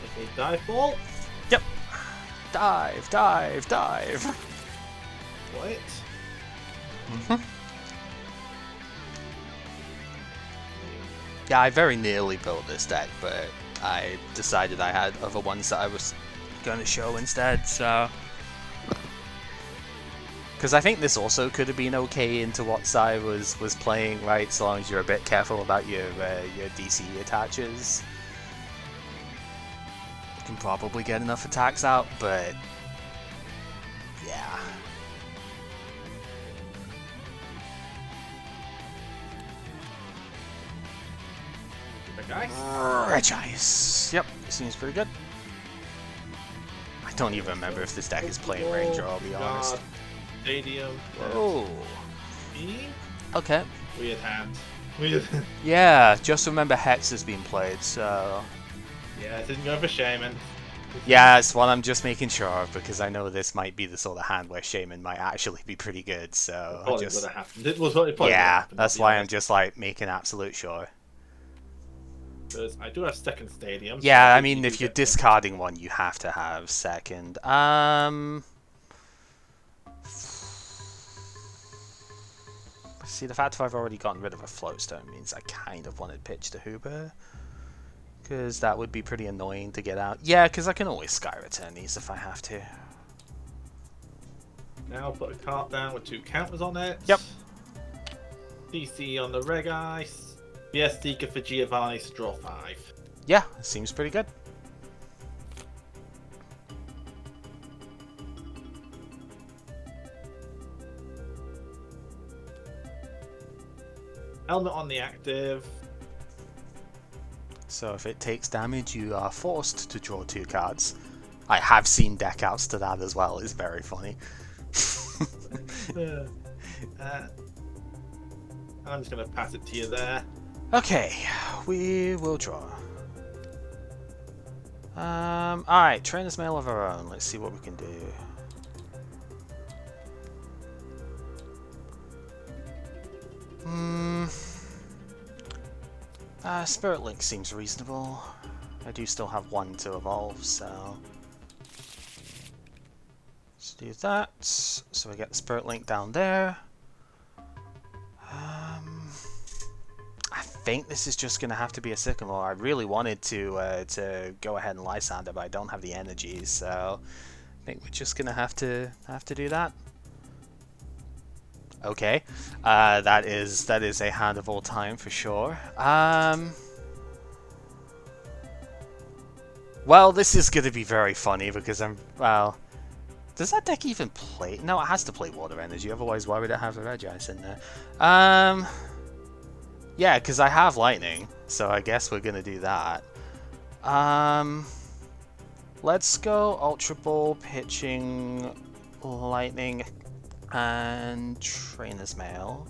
Speaker 3: Okay, dive ball.
Speaker 1: Yep. Dive, dive, dive.
Speaker 3: What?
Speaker 1: Mm-hmm. Yeah, I very nearly built this deck, but I decided I had other ones that I was going to show instead, so... Because I think this also could have been okay into what Sai was playing, right? So long as you're a bit careful about your DC attaches. You can probably get enough attacks out, but... yeah. Regice. Yep, seems pretty good. I don't even remember if this deck is playing Ranger, I'll be honest.
Speaker 3: Stadium.
Speaker 1: Oh. Okay.
Speaker 3: Weird hand. Weird.
Speaker 1: Yeah, just remember Hex has been played, so...
Speaker 3: Yeah, I didn't go for Shaman.
Speaker 1: Yeah, it's what I'm just making sure of, because I know this might be the sort of hand where Shaman might actually be pretty good, so...
Speaker 3: Probably would have happened. It was what it probably
Speaker 1: yeah,
Speaker 3: happened,
Speaker 1: that's why I'm just like making absolute sure.
Speaker 3: Because I do have second stadium.
Speaker 1: Yeah,
Speaker 3: so
Speaker 1: I mean, if you're discarding one, you have to have second. See, the fact that I've already gotten rid of a Floatstone means I kind of wanted Pitch to Hooper. Because that would be pretty annoying to get out. Yeah, because I can always Sky Return these if I have to.
Speaker 3: Now put a card down with 2 counters on it.
Speaker 1: Yep.
Speaker 3: DC on the Regice. VS Seeker for Giovanni's, draw 5.
Speaker 1: Yeah, it seems pretty good.
Speaker 3: Helmet on the active.
Speaker 1: So if it takes damage, you are forced to draw 2 cards. I have seen deck outs to that as well. It's very funny.
Speaker 3: I'm just going to pass it to you there.
Speaker 1: Okay, we will draw. Alright, Trainer's Mail of our own. Let's see what we can do. Spirit Link seems reasonable. I do still have 1 to evolve, so let's do that. So we get the Spirit Link down there. I think this is just gonna have to be a Sycamore. I really wanted to go ahead and Lysander, but I don't have the energy, so I think we're just gonna have to do that. Okay, that is a hand of all time for sure. Well, this is going to be very funny because does that deck even play? No, it has to play Water Energy, otherwise why would it have a Regice in there? Yeah, because I have Lightning, so I guess we're going to do that. Let's go Ultra Ball, pitching Lightning, and Trainer's Mail.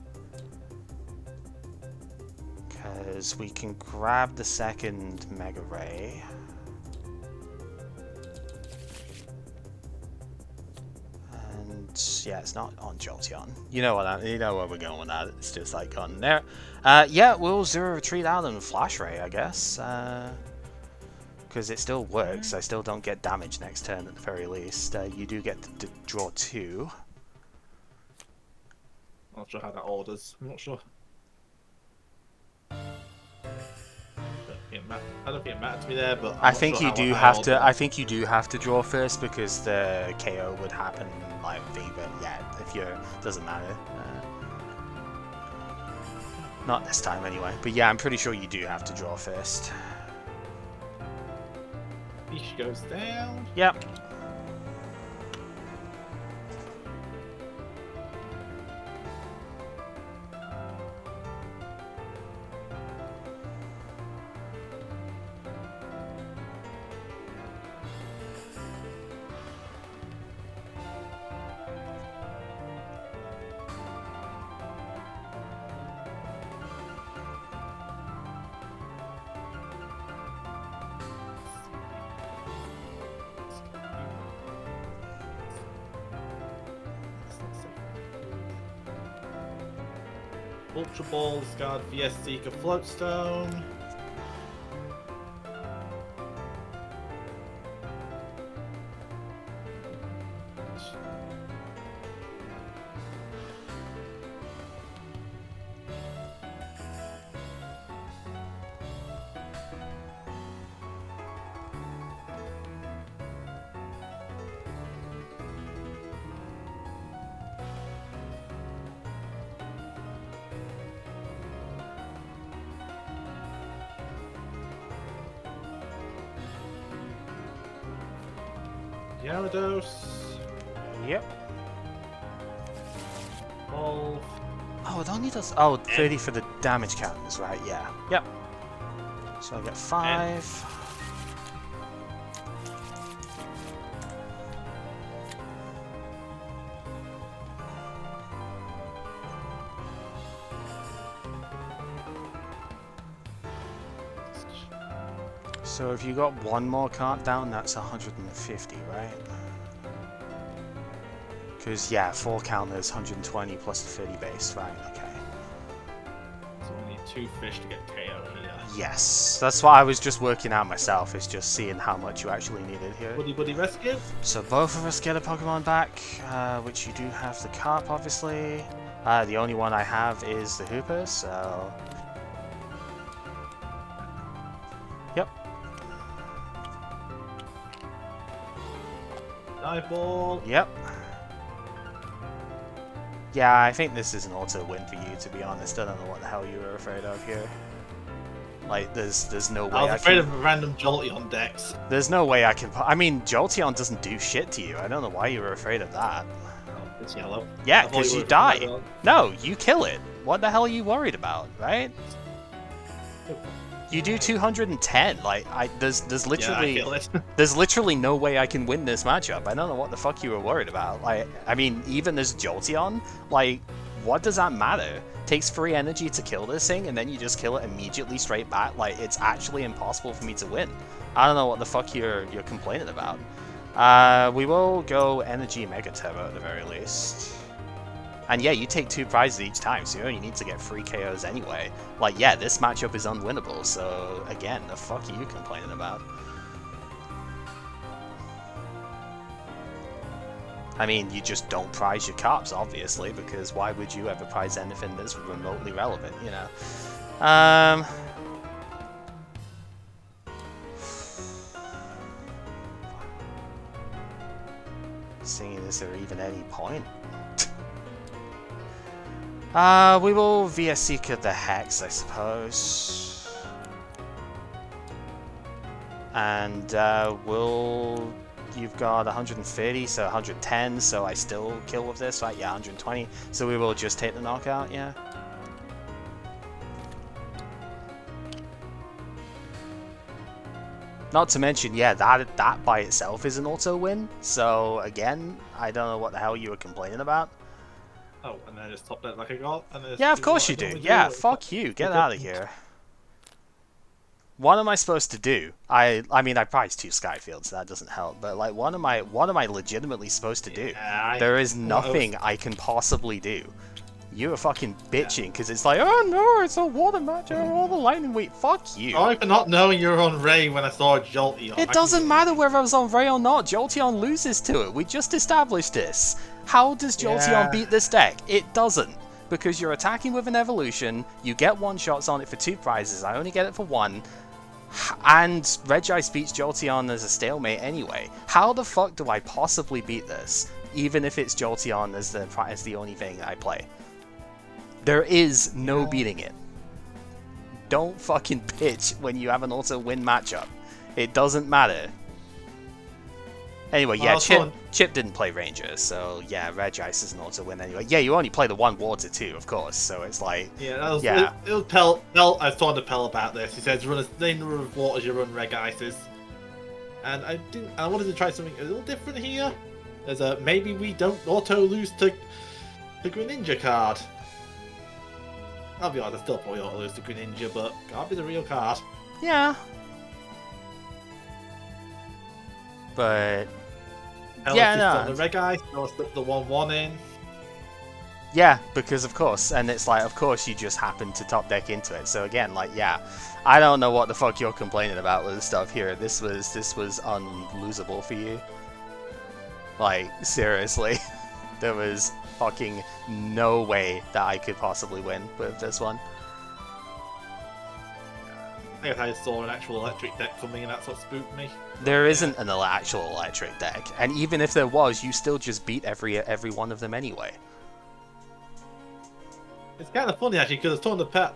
Speaker 1: Because we can grab the second Mega Ray. Yeah, it's not on Jolteon. You know where we're going with that. It's just like on there. Yeah, we'll Zero Retreat out and Flash Ray, I guess. Because it still works. I still don't get damage next turn at the very least. You do get to draw 2.
Speaker 3: I'm not sure how that orders. I'm not sure. I don't think it matters to me there, but
Speaker 1: I think you do have to. I think you do have to draw first because the KO would happen like V. But yeah, if you're doesn't matter. Not this time anyway. But yeah, I'm pretty sure you do have to draw first.
Speaker 3: Leash goes down.
Speaker 1: Yep.
Speaker 3: Ultra Ball, discard VS Seeker Floatstone. Gyarados.
Speaker 1: Yep.
Speaker 3: Evolve.
Speaker 1: Oh, it only does. Oh, 30 for the damage counters, right? Yeah. Yep. So I get 5. So if you got 1 more card down, that's 150, right? Because, yeah, 4 counters, 120 plus the 30 base, right, okay.
Speaker 3: So we need 2 fish to get KO here.
Speaker 1: Yes, that's what I was just working out myself, is just seeing how much you actually needed here.
Speaker 3: Buddy rescue.
Speaker 1: So both of us get a Pokemon back, which you do have the Carp, obviously. The only one I have is the Hooper, so... Yep.
Speaker 3: Dive ball.
Speaker 1: Yep. Yeah, I think this is an auto win for you, to be honest. I don't know what the hell you were afraid of here. Like, there's no way
Speaker 3: I was afraid of random Jolteon decks.
Speaker 1: There's no way I can... I mean, Jolteon doesn't do shit to you. I don't know why you were afraid of that.
Speaker 3: Oh, it's yellow.
Speaker 1: Yeah, because you die. No, you kill it. What the hell are you worried about, right? You do 210. Like, there's literally...
Speaker 3: Yeah, I kill it.
Speaker 1: There's literally no way I can win this matchup. I don't know what the fuck you were worried about. Like, I mean, even as Jolteon, like, what does that matter? Takes 3 energy to kill this thing, and then you just kill it immediately straight back. Like, it's actually impossible for me to win. I don't know what the fuck you're complaining about. We will go Energy Mega Turbo at the very least. And yeah, you take 2 prizes each time, so you only need to get 3 KOs anyway. Like, yeah, this matchup is unwinnable, so again, the fuck are you complaining about? I mean, you just don't prize your carps, obviously, because why would you ever prize anything that's remotely relevant, you know? Seeing is there even any point? We will VS Seeker the Hex, I suppose. And we'll... You've got 130, so 110, so I still kill with this, right? Yeah, 120. So we will just take the knockout, yeah? Not to mention, yeah, that by itself is an auto win. So again, I don't know what the hell you were complaining about.
Speaker 3: Oh, and then I just top that like I got. And then
Speaker 1: Yeah, of course you do. Yeah, fuck you. Get out of here. What am I supposed to do? I mean, I prized 2 Skyfields, so that doesn't help. But like, what am I legitimately supposed to do?
Speaker 3: Yeah,
Speaker 1: there is nothing I can possibly do. You are fucking bitching because it's like, oh no, it's a water match, all the lightning weak. Fuck you.
Speaker 3: Sorry for not knowing you were on Ray when I saw Jolteon.
Speaker 1: It doesn't matter whether I was on Ray or not. Jolteon loses to it. We just established this. How does Jolteon beat this deck? It doesn't. Because you're attacking with an evolution, you get 1-shots on it for 2 prizes. I only get it for 1. And Regice beats Jolteon as a stalemate anyway. How the fuck do I possibly beat this? Even if it's Jolteon as the only thing I play. There is no beating it. Don't fucking bitch when you have an auto win matchup. It doesn't matter. Anyway, yeah, Chip didn't play Ranger, so yeah, Regice is an auto win anyway. Yeah, you only play the 1 water too, of course, so it's like...
Speaker 3: Yeah, it was Pell. I was talking to Pell about this. He says run a same number of waters you run Regices. And I wanted to try something a little different here. There's a maybe we don't auto lose to the Greninja card. I'll be honest, I still probably auto lose to Greninja, but can't be the real card.
Speaker 1: Yeah. But...
Speaker 3: Yeah, no. The Regice, I'll slip the 1/1 in.
Speaker 1: Yeah, because of course, and it's like, of course you just happen to top deck into it. So again, like, yeah, I don't know what the fuck you're complaining about with the stuff here. This was unlosable for you. Like, seriously. There was fucking no way that I could possibly win with this one.
Speaker 3: I guess I saw an actual electric deck coming and that's what spooked me.
Speaker 1: There isn't an actual electric deck, and even if there was, you still just beat every one of them anyway.
Speaker 3: It's kind of funny actually, because I was talking to Pet,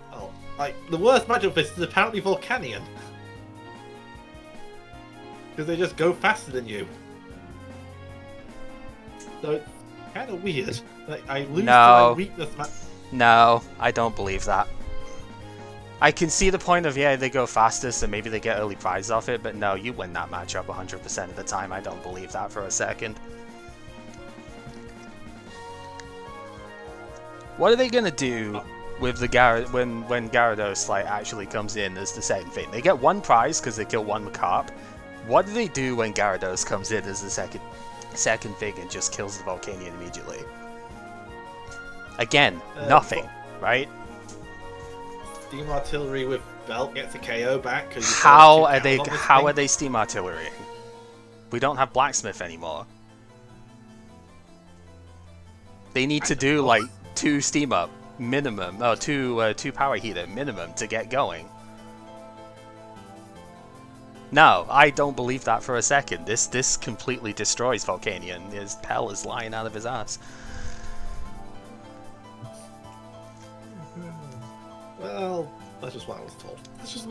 Speaker 3: like, the worst matchup for this is apparently Volcanion. Because they just go faster than you. So it's kind of weird. Like, I lose to my weakness match.
Speaker 1: No, I don't believe that. I can see the point of, yeah, they go faster, so maybe they get early prizes off it, but no, you win that matchup 100% of the time. I don't believe that for a second. What are they gonna do with the when Gyarados like actually comes in as the second thing? They get 1 prize because they kill 1 Carp. What do they do when Gyarados comes in as the second thing and just kills the Volcanion immediately? Again, nothing, right?
Speaker 3: Steam Artillery with Belt gets a KO back.
Speaker 1: How are they Steam Artillerying? We don't have Blacksmith anymore. They need to do like 2 steam up minimum, or 2 power heater minimum to get going. No, I don't believe that for a second. This completely destroys Volcanion. His Pell is lying out of his ass.
Speaker 3: Well, that's just what I was told. That's just...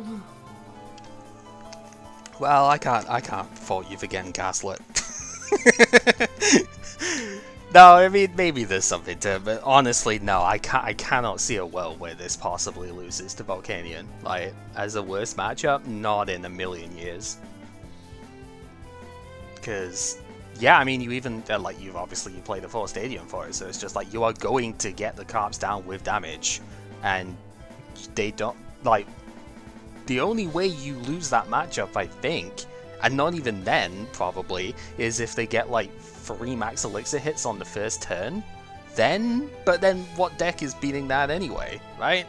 Speaker 1: Well, I can't fault you for getting gaslit. No, I mean, maybe there's something to it, but honestly, no, I cannot see a world where this possibly loses to Volcanion. Like, as a worst matchup, not in a million years. Because, yeah, I mean, you even, like, you play the 4 Stadium for it, so it's just like, you are going to get the Carps down with damage, and they don't, like, the only way you lose that matchup, I think, and not even then, probably, is if they get, like, 3 max elixir hits on the first turn. But then what deck is beating that anyway, right?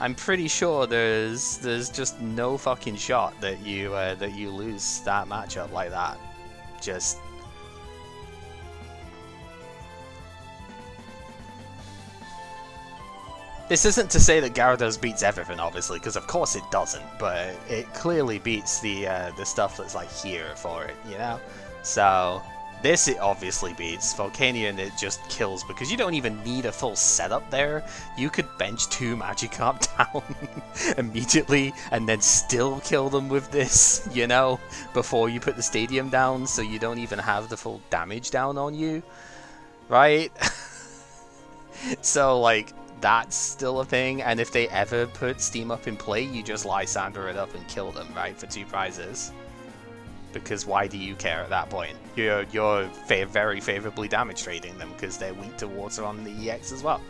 Speaker 1: I'm pretty sure there's just no fucking shot that you lose that matchup like that. Just... This isn't to say that Gyarados beats everything, obviously, because of course it doesn't, but it clearly beats the stuff that's like here for it, you know? So this it obviously beats. Volcanion it just kills, because you don't even need a full setup there. You could bench 2 Magikarp down immediately and then still kill them with this, you know, before you put the Stadium down, so you don't even have the full damage down on you, right? So, like, that's still a thing, and if they ever put Steam Up in play, you just Lysandre it up and kill them, right, for 2 prizes. Because why do you care at that point? You're very favorably damage trading them, because they're weak to water on the EX as well.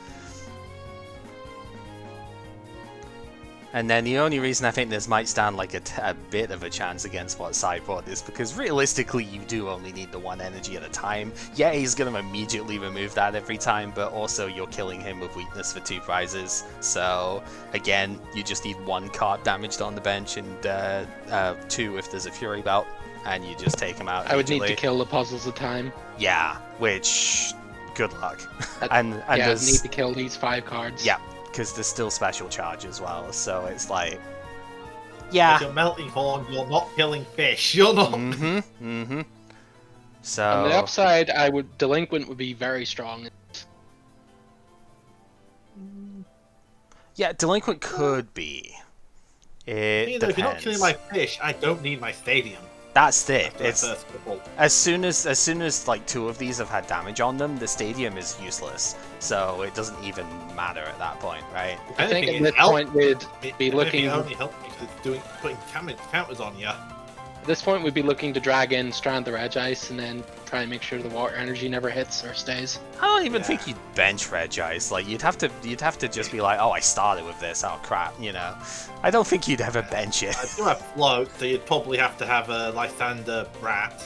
Speaker 1: And then the only reason I think this might stand like a bit of a chance against what sideboard is because realistically you do only need the 1 energy at a time. Yeah, he's going to immediately remove that every time, but also you're killing him with weakness for 2 prizes. So again, you just need 1 card damaged on the bench and 2 if there's a Fury Belt, and you just take him out.
Speaker 2: I would need to kill the puzzles a time.
Speaker 1: Yeah, which good luck. and
Speaker 2: yeah, I need to kill these 5 cards.
Speaker 1: Yeah. Because there's still special charge as well, so it's like, yeah.
Speaker 3: If you're melting horn, you're not killing fish. You're not.
Speaker 1: So
Speaker 2: on the upside, Delinquent would be very strong.
Speaker 1: Yeah, Delinquent could be. It depends.
Speaker 3: If you're not killing my fish, I don't need my Stadium.
Speaker 1: That's it. It's as soon as like 2 of these have had damage on them, the Stadium is useless. So it doesn't even matter at that point, right?
Speaker 2: I think at this point we'd be looking.
Speaker 3: It only helps because it's putting counters on you.
Speaker 2: At this point, we'd be looking to drag in Strand the Regice and then try and make sure the water energy never hits or stays.
Speaker 1: I don't even think you'd bench Regice. Like you'd have to just be like, oh, I started with this. Oh crap, you know. I don't think you'd ever bench it.
Speaker 3: I do have float, so you'd probably have to have a Lysander Rat.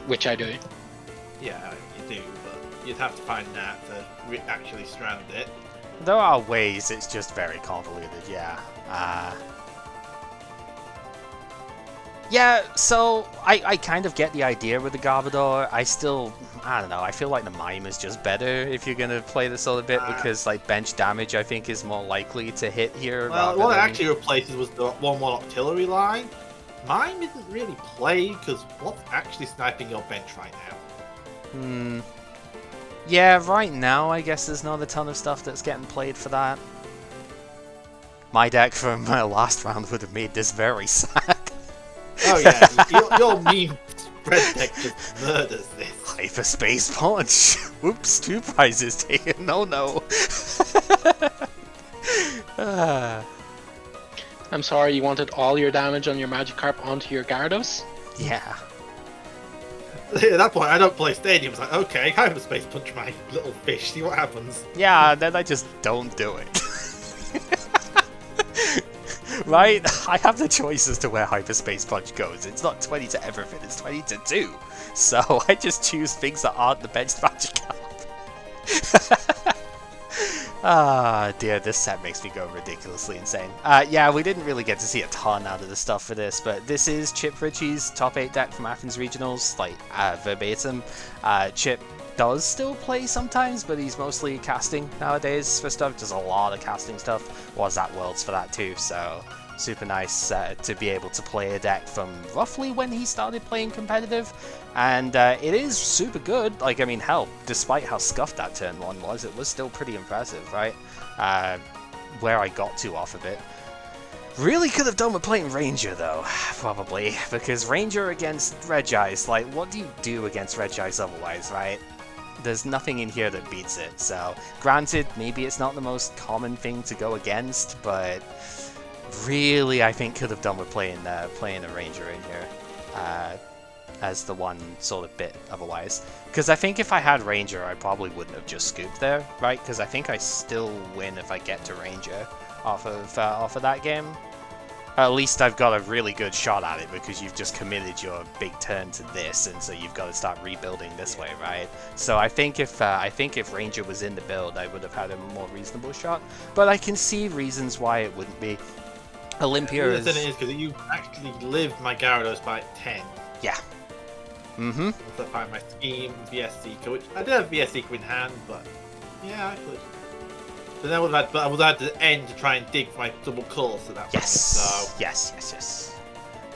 Speaker 2: Which I do.
Speaker 3: Yeah, you do, but you'd have to find that to actually strand it.
Speaker 1: There are ways. It's just very convoluted. Yeah. Yeah, so I kind of get the idea with the Garbodor. I don't know, I feel like the Mime is just better if you're going to play this other bit because like bench damage I think is more likely to hit here.
Speaker 3: Well, what it actually replaces was the 1/1 Octillery line. Mime isn't really played because what's actually sniping your bench right now?
Speaker 1: Yeah, right now I guess there's not a ton of stuff that's getting played for that. My deck from my last round would have made this very sad.
Speaker 3: Oh yeah, your meme spread deck just murders this.
Speaker 1: Hyperspace Punch! Oops, 2 prizes taken, no.
Speaker 2: I'm sorry, you wanted all your damage on your Magikarp onto your Gyarados?
Speaker 1: Yeah.
Speaker 3: At that point, I don't play Stadium. It's like, okay, Hyperspace Punch my little fish, see what happens.
Speaker 1: Yeah, then I just don't do it. Right? I have the choice as to where Hyperspace Punch goes. It's not 20 to everything, it's 20 to 2. So I just choose things that aren't the bench Magikarp. Ah, dear, this set makes me go ridiculously insane. Yeah, we didn't really get to see a ton out of the stuff for this, but this is Chip Ritchie's top 8 deck from Athens Regionals, like, verbatim. Chip does still play sometimes, but he's mostly casting nowadays for stuff. Does a lot of casting stuff. Was at Worlds for that too, so super nice to be able to play a deck from roughly when he started playing competitive. And it is super good. Like, I mean, hell, despite how scuffed that turn 1 was, it was still pretty impressive, right? Where I got to off of it. Really could have done with playing Ranger, though, probably, because Ranger against Regice, like, what do you do against Regice otherwise, right? There's nothing in here that beats it, so granted, maybe it's not the most common thing to go against, but really, I think could have done with playing a Ranger in here as the one sort of bit otherwise. Because I think if I had Ranger, I probably wouldn't have just scooped there, right? Because I think I still win if I get to Ranger off of that game. At least I've got a really good shot at it because you've just committed your big turn to this, and so you've got to start rebuilding this way, right? So I think if Ranger was in the build, I would have had a more reasonable shot. But I can see reasons why it wouldn't be. Olympia is...
Speaker 3: it is because you actually lived my Gyarados by 10.
Speaker 1: Yeah. Mm-hmm.
Speaker 3: So I find my scheme VS Seeker, which I did have VS Seeker in hand, but yeah, I could. But then I would have had to end to try and dig for my double course at that point. So.
Speaker 1: Yes.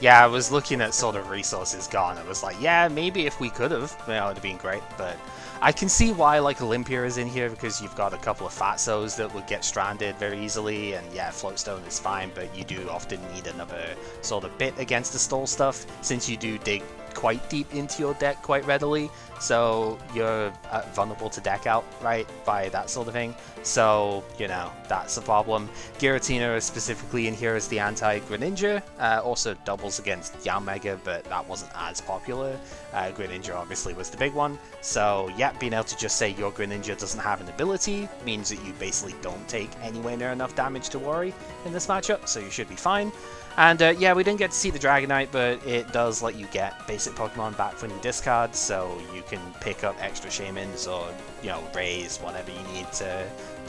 Speaker 1: Yeah, I was looking at sort of resources gone. I was like, yeah, maybe if we could have, it would have been great. But I can see why like Olympia is in here because you've got a couple of Fatsos that would get stranded very easily, and yeah, Floatstone is fine, but you do often need another sort of bit against the stall stuff since you do dig quite deep into your deck quite readily, so you're vulnerable to deck out, right, by that sort of thing. So, you know, that's a problem. Giratina is specifically in here as the anti-Greninja, also doubles against Yanmega, but that wasn't as popular. Greninja obviously was the big one, so yeah, being able to just say your Greninja doesn't have an ability means that you basically don't take anywhere near enough damage to worry in this matchup, so you should be fine. And yeah, we didn't get to see the Dragonite, but it does let you get basic Pokemon back when you discard, so you can pick up extra Shaymins or, you know, raise whatever you need to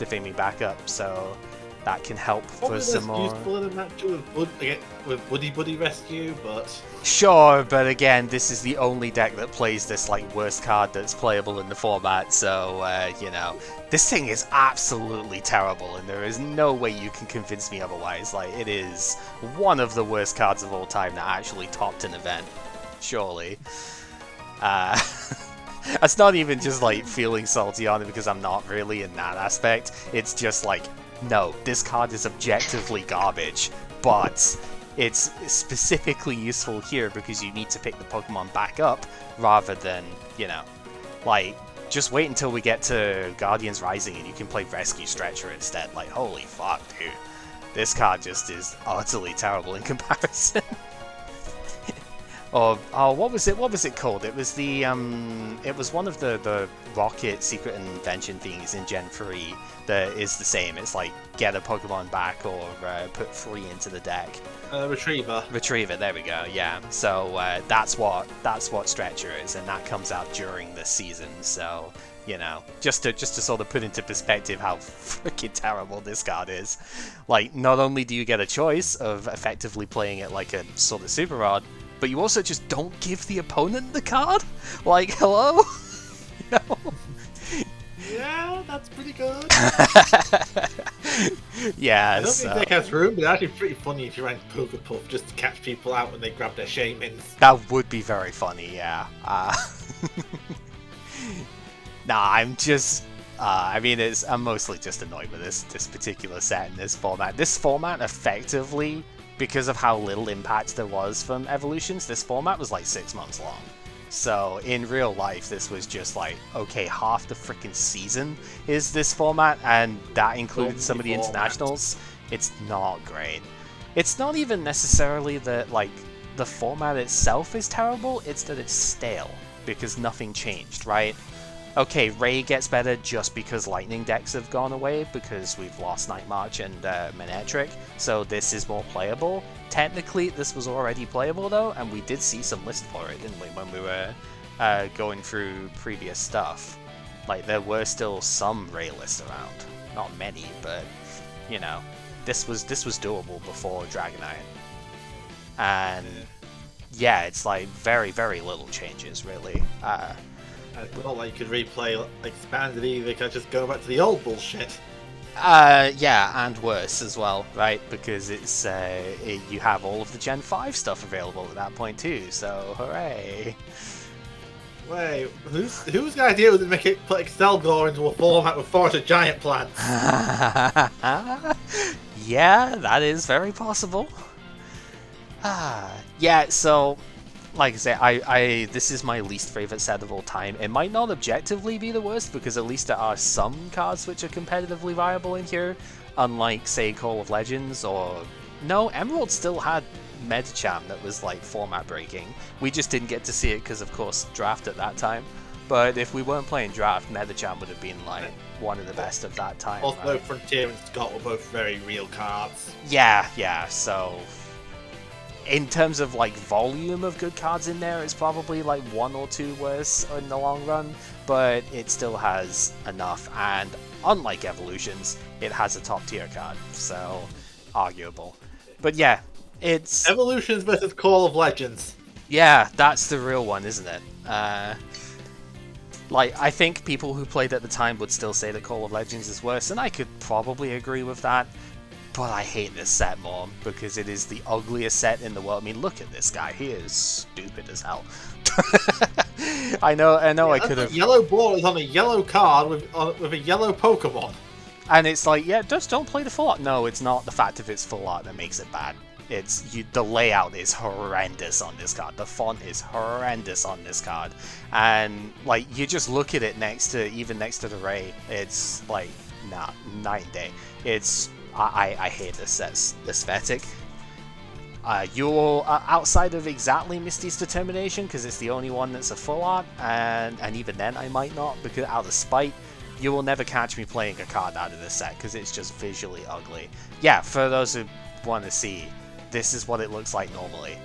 Speaker 1: bring me back up, so that can help for some more...
Speaker 3: useful in a match with Woody Buddy Rescue, but...
Speaker 1: Sure, but again, this is the only deck that plays this, like, worst card that's playable in the format, so, you know, this thing is absolutely terrible, and there is no way you can convince me otherwise. Like, it is one of the worst cards of all time that actually topped an event, surely. That's not even just, like, feeling salty on it because I'm not really in that aspect. It's just, like, no, this card is objectively garbage, but it's specifically useful here because you need to pick the Pokemon back up rather than, you know, like, just wait until we get to Guardians Rising and you can play Rescue Stretcher instead. Like, holy fuck, dude. This card just is utterly terrible in comparison. Or, oh, what was it called? It was the, it was one of the Rocket Secret Invention things in Gen 3 that is the same. It's like, get a Pokemon back or put 3 into the deck.
Speaker 3: Retriever.
Speaker 1: Retriever, there we go, yeah. So, that's what Stretcher is, and that comes out during the season, so... You know, just to sort of put into perspective how freaking terrible this card is. Like, not only do you get a choice of effectively playing it like a sort of Super Rod, but you also just don't give the opponent the card? Like, hello? You know?
Speaker 3: Yeah, that's pretty good.
Speaker 1: Yeah,
Speaker 3: I don't think deck has room, but it's actually pretty funny if you ran Pokepuff just to catch people out when they grab their Shaymins.
Speaker 1: That would be very funny, yeah. Nah, I'm just... I mean, I'm mostly just annoyed with this particular set in this format. This format, effectively, because of how little impact there was from Evolutions, this format was like 6 months long. So, in real life, this was just like, okay, half the freaking season is this format, and that includes some of the internationals. It's not great. It's not even necessarily that, like, the format itself is terrible, it's that it's stale, because nothing changed, right? Okay, Ray gets better just because Lightning decks have gone away, because we've lost Night March and Manectric, so this is more playable. Technically, this was already playable though, and we did see some list for it, didn't we, when we were going through previous stuff. Like, there were still some Ray lists around. Not many, but, you know, this was doable before Dragonite. And, yeah, it's like very, very little changes, really.
Speaker 3: It's not like you could replay expanded either, because just go back to the old bullshit.
Speaker 1: Yeah, and worse as well, right? Because it's you have all of the Gen 5 stuff available at that point too, so hooray!
Speaker 3: Wait, whose idea was it to make it put Excelgor into a format with Forest Giant plants?
Speaker 1: Yeah, that is very possible. Yeah, so like I say, I this is my least favorite set of all time. It might not objectively be the worst because at least there are some cards which are competitively viable in here, unlike say Call of Legends or no, Emerald still had Medicham that was like format breaking. We just didn't get to see it because of course Draft at that time. But if we weren't playing Draft, Medicham would have been like one of the best of that time.
Speaker 3: Also,
Speaker 1: right?
Speaker 3: Frontier and Scott were both very real cards.
Speaker 1: Yeah, so in terms of like volume of good cards in there, it's probably like one or two worse in the long run, but it still has enough, and unlike Evolutions, it has a top tier card, so arguable. But yeah, it's
Speaker 3: Evolutions versus Call of Legends.
Speaker 1: yeah, that's the real one, isn't it? Like, I think people who played at the time would still say that Call of Legends is worse, and I could probably agree with that. But I hate this set more because it is the ugliest set in the world. I mean, look at this guy; he is stupid as hell. I know.
Speaker 3: Yeah,
Speaker 1: I could have.
Speaker 3: Yellow ball is on a yellow card with a yellow Pokemon.
Speaker 1: And it's like, yeah, just don't play the full art. No, it's not the fact of it's full art that makes it bad. It's the layout is horrendous on this card. The font is horrendous on this card, and like you just look at it next to the Ray. It's like night and day. It's I hate this set's aesthetic. You're outside of exactly Misty's Determination because it's the only one that's a full art, and even then I might not because out of spite. You will never catch me playing a card out of this set because it's just visually ugly. Yeah, for those who want to see, this is what it looks like normally.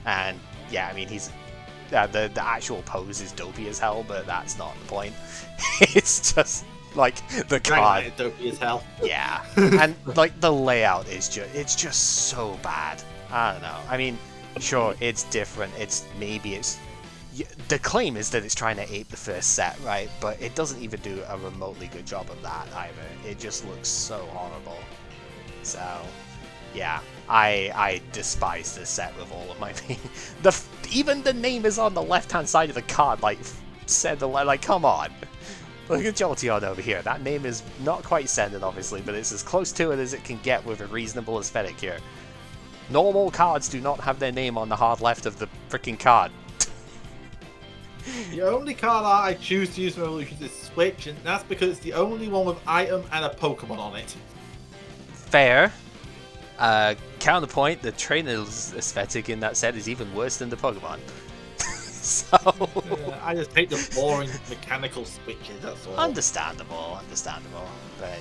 Speaker 1: And yeah, I mean, he's the actual pose is dopey as hell, but that's not the point. It's just like the card.
Speaker 3: Dopey as hell.
Speaker 1: Yeah, and like the layout is it's just so bad. I don't know. I mean, sure, it's different. The claim is that it's trying to ape the first set, right? But it doesn't even do a remotely good job of that either. It just looks so horrible. So, yeah, I despise this set with all of my being. Even the name is on the left-hand side of the card, like come on. Look at Jolteon over here. That name is not quite centered, obviously, but it's as close to it as it can get with a reasonable aesthetic here. Normal cards do not have their name on the hard left of the freaking card.
Speaker 3: The only card art I choose to use for Evolutions is Switch, and that's because it's the only one with item and a Pokemon on it.
Speaker 1: Fair. Counterpoint, the trainer's aesthetic in that set is even worse than the Pokemon. So...
Speaker 3: Yeah, I just hate the boring mechanical switches, that's all.
Speaker 1: Understandable. But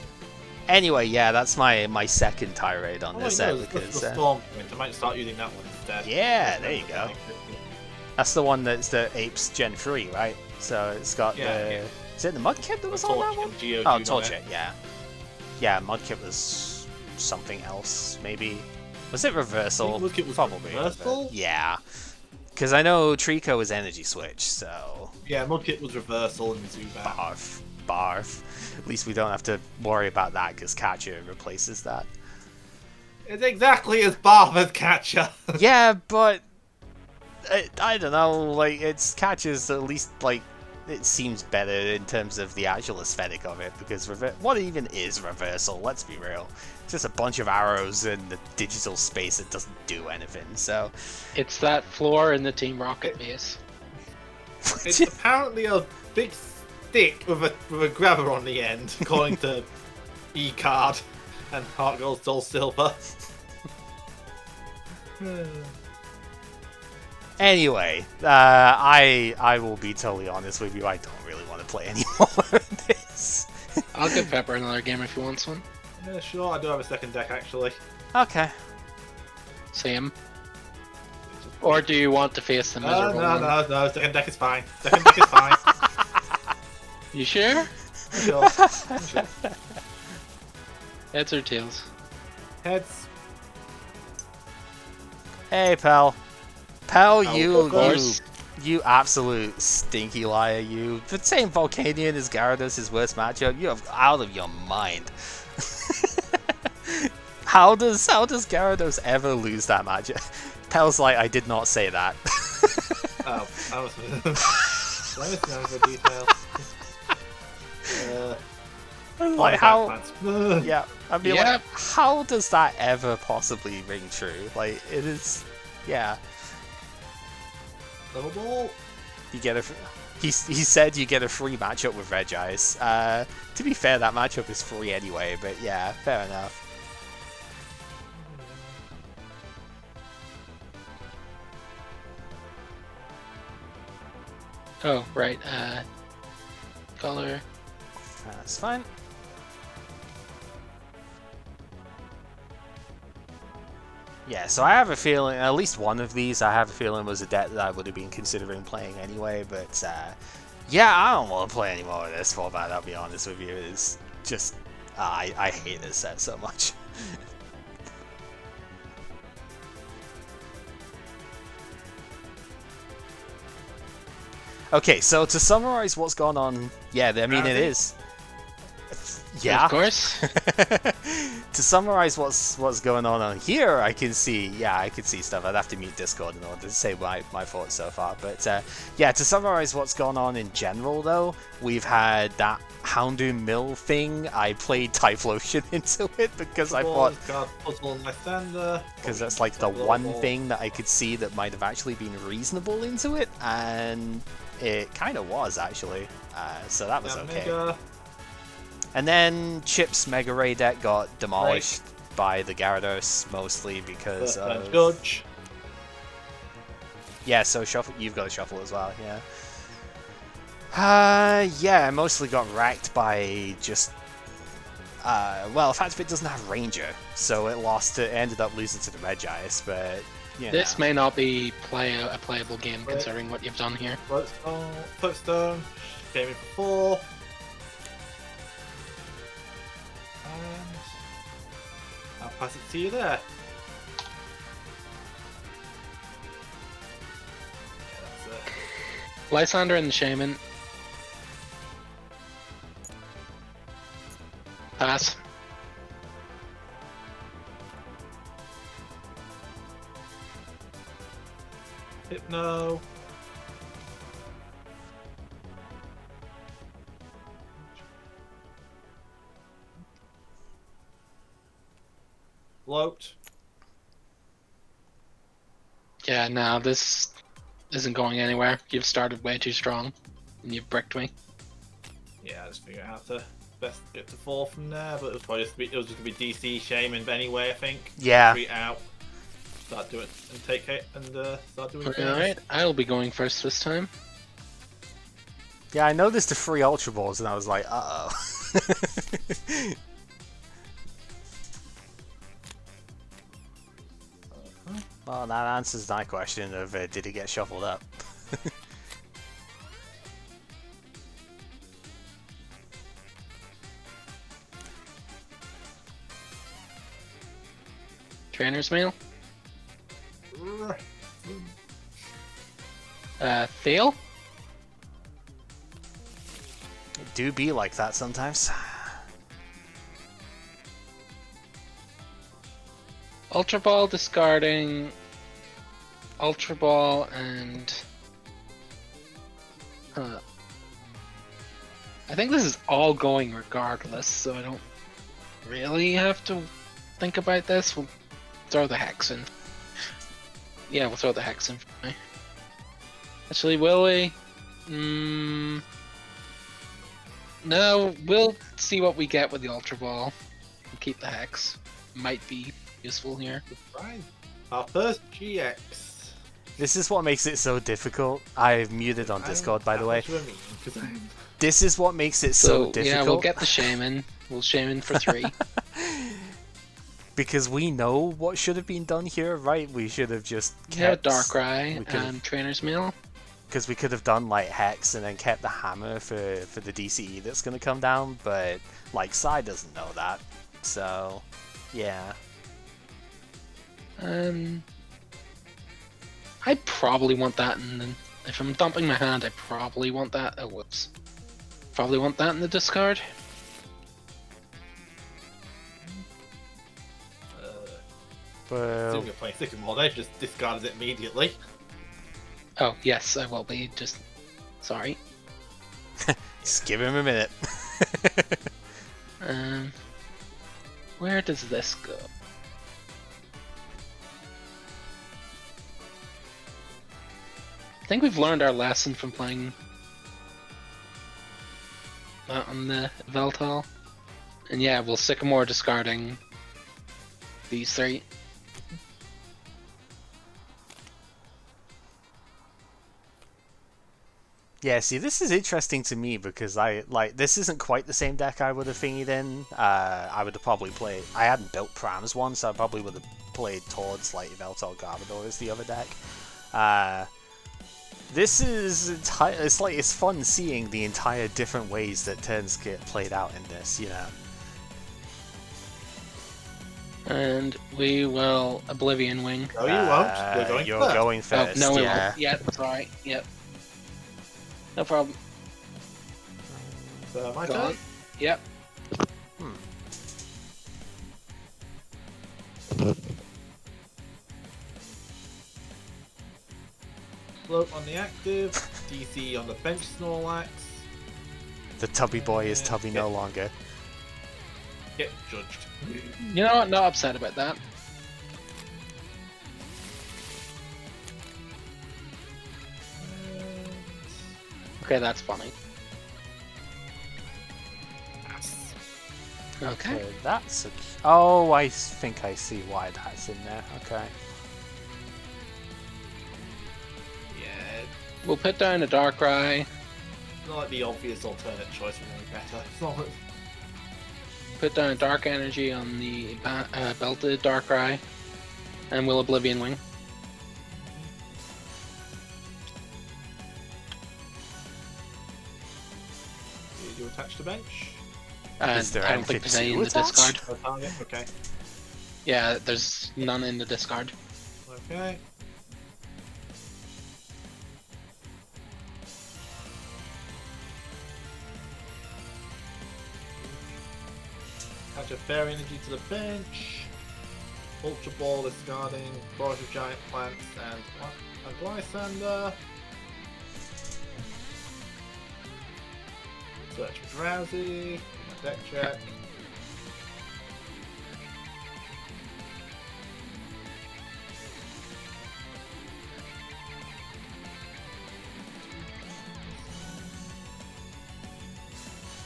Speaker 1: anyway, yeah, that's my second tirade on this set. Because,
Speaker 3: the Storm Point. I might start using that one instead.
Speaker 1: Yeah, there you go. That's the one that's the Apes Gen 3, right? So it's got the... Is it the Mudkip that was on that one? Oh, Torchic, yeah. Yeah, Mudkip was something else, maybe. Was it Reversal?
Speaker 3: Mudkip was
Speaker 1: probably.
Speaker 3: Reversal?
Speaker 1: Yeah. Because I know Trico was Energy Switch, so...
Speaker 3: Yeah, Mudkip was Reversal and Zubat.
Speaker 1: Barf. At least we don't have to worry about that, because Catcher replaces that.
Speaker 3: It's exactly as Barf as Catcher.
Speaker 1: Yeah, but... I don't know, like, it's Catcher's at least, like, it seems better in terms of the actual aesthetic of it, because what even is Reversal? Let's be real. It's just a bunch of arrows in the digital space that doesn't do anything, so...
Speaker 2: It's that floor in the Team Rocket base.
Speaker 3: It's apparently a big stick with a grabber on the end, according to E-Card and Heart Gold Soul Silver.
Speaker 1: Anyway, I will be totally honest with you, I don't really want to play any more of this.
Speaker 2: I'll give Pepper another game if he wants one.
Speaker 3: Yeah, sure, I do have a second deck actually.
Speaker 1: Okay.
Speaker 2: Same. Or do you want to face the miserable one?
Speaker 3: No, second deck is fine. Second deck is fine.
Speaker 2: You sure?
Speaker 3: Sure.
Speaker 2: Heads or tails?
Speaker 3: Heads.
Speaker 1: Hey, pal. Pal,
Speaker 3: Oh,
Speaker 1: you,
Speaker 3: of course.
Speaker 1: You absolute stinky liar, you. But saying Volcanion is Gyarados' worst matchup, you're out of your mind. How does Gyarados ever lose that matchup? Tells like I did not say that.
Speaker 3: Oh, I was let me know for details.
Speaker 1: Like how?
Speaker 3: Yeah.
Speaker 1: Yeah, I mean, like, how does that ever possibly ring true? Like, it is, yeah.
Speaker 3: Double ball.
Speaker 1: You get a. He said you get a free matchup with Regice. To be fair, that matchup is free anyway, but yeah, fair enough.
Speaker 2: Oh, right. Color.
Speaker 1: That's fine. Yeah, so I have a feeling, at least one of these, I have a feeling was a deck that I would have been considering playing anyway, but yeah, I don't want to play any more of this format, I'll be honest with you. It's just, I hate this set so much. Okay, so to summarize what's gone on, yeah, I mean, it is. Yeah,
Speaker 2: of course.
Speaker 1: To summarize what's going on here, I can see stuff. I'd have to mute Discord in order to say my thoughts so far. But yeah, to summarize what's gone on in general, though, we've had that Houndoom mill thing. I played Typhlosion into it because I thought because that's like the one thing that I could see that might have actually been reasonable into it, and it kind of was actually. So that was okay. And then Chip's Mega Ray deck got demolished by the Gyarados, mostly because of...
Speaker 3: Judge.
Speaker 1: Yeah, so shuffle. You've got a shuffle as well, yeah. Yeah, mostly got wrecked by just... well, the fact of it doesn't have Ranger, so it ended up losing to the Regice, but...
Speaker 2: This may not be a playable game considering what you've done here.
Speaker 3: Footstone, came in for 4. And I'll pass it to you there. Yeah, that's it.
Speaker 2: Lysander and the Shaman. Pass.
Speaker 3: Hypno. Float.
Speaker 2: Yeah, no, this isn't going anywhere. You've started way too strong, and you've bricked me.
Speaker 3: Yeah, I just figured out how to best get to 4 from there, but it was probably just gonna be DC Shaman anyway, I think.
Speaker 1: Yeah.
Speaker 3: Retreat out. Start doing and take it and start doing things.
Speaker 2: Alright, I'll be going first this time.
Speaker 1: Yeah, I noticed the 3 Ultra Balls and I was like, uh-oh. Well, that answers my question of did it get shuffled up?
Speaker 2: Trainer's mail? Thale?
Speaker 1: It do be like that sometimes.
Speaker 2: Ultra Ball discarding Ultra Ball and I think this is all going regardless, so I don't really have to think about this. We'll throw the Hex in. Yeah, we'll throw the Hex in for me. Actually, will we? No, we'll see what we get with the Ultra Ball. We'll keep the Hex. Might be useful here.
Speaker 3: Right. Our first GX.
Speaker 1: This is what makes it so difficult. I've muted on Discord, by the way. This is what makes it so difficult.
Speaker 2: Yeah, we'll get the Shaman. We'll Shaman for 3.
Speaker 1: Because we know what should have been done here, right? We should have just kept...
Speaker 2: Yeah, Darkrai and Trainer's Mail.
Speaker 1: Because we could have done, like, Hex and then kept the Hammer for the DCE that's going to come down, but, like, Sai doesn't know that. So, yeah.
Speaker 2: I probably want that in if I'm dumping my hand, I probably want that. Oh, whoops. Probably want that in the discard.
Speaker 1: Well,
Speaker 3: Assuming you're playing Sycamore, they just discarded it immediately.
Speaker 2: Oh, yes, I will be. Just sorry.
Speaker 1: just give him a minute.
Speaker 2: Where does this go? I think we've learned our lesson from playing on the Yveltal. And yeah, we'll Sycamore discarding these three.
Speaker 1: Yeah, see, this is interesting to me because this isn't quite the same deck I would have thingied in. I would have probably played. I hadn't built Prams one, so I probably would have played towards like Yveltal Gyarados as the other deck. This is it's fun seeing the entire different ways that turns get played out in this, you know.
Speaker 2: And we will Oblivion Wing.
Speaker 3: No, you won't. We're going
Speaker 1: You're
Speaker 3: first.
Speaker 1: going first.
Speaker 2: Oh, no, we
Speaker 1: yeah.
Speaker 2: won't. Yeah, sorry. Yep. No problem.
Speaker 3: So, my
Speaker 2: Go
Speaker 3: turn?
Speaker 2: on. Yep.
Speaker 3: Float on the active, DC on the bench Snorlax.
Speaker 1: The tubby boy is tubby no longer.
Speaker 3: Get judged.
Speaker 2: You know what? Not upset about that. Okay, that's funny.
Speaker 3: Pass.
Speaker 2: Okay.
Speaker 1: That's a... Oh, I think I see why that's in there. Okay.
Speaker 3: Yeah,
Speaker 2: We'll put down a Darkrai,
Speaker 3: it's not like the obvious alternate choice would any better. It's not like...
Speaker 2: put down a Dark Energy on the belted Darkrai, and we'll Oblivion Wing.
Speaker 3: You attach to bench?
Speaker 1: Is there
Speaker 2: I don't think there's any in the
Speaker 1: anything to attach?
Speaker 2: discard.
Speaker 3: No target? Okay.
Speaker 2: Yeah, there's none in the discard.
Speaker 3: Okay. Attach a Fairy Energy to the bench. Ultra Ball discarding. Forest of Giant Plants and a Glysander. Search for Drowsy. My deck check.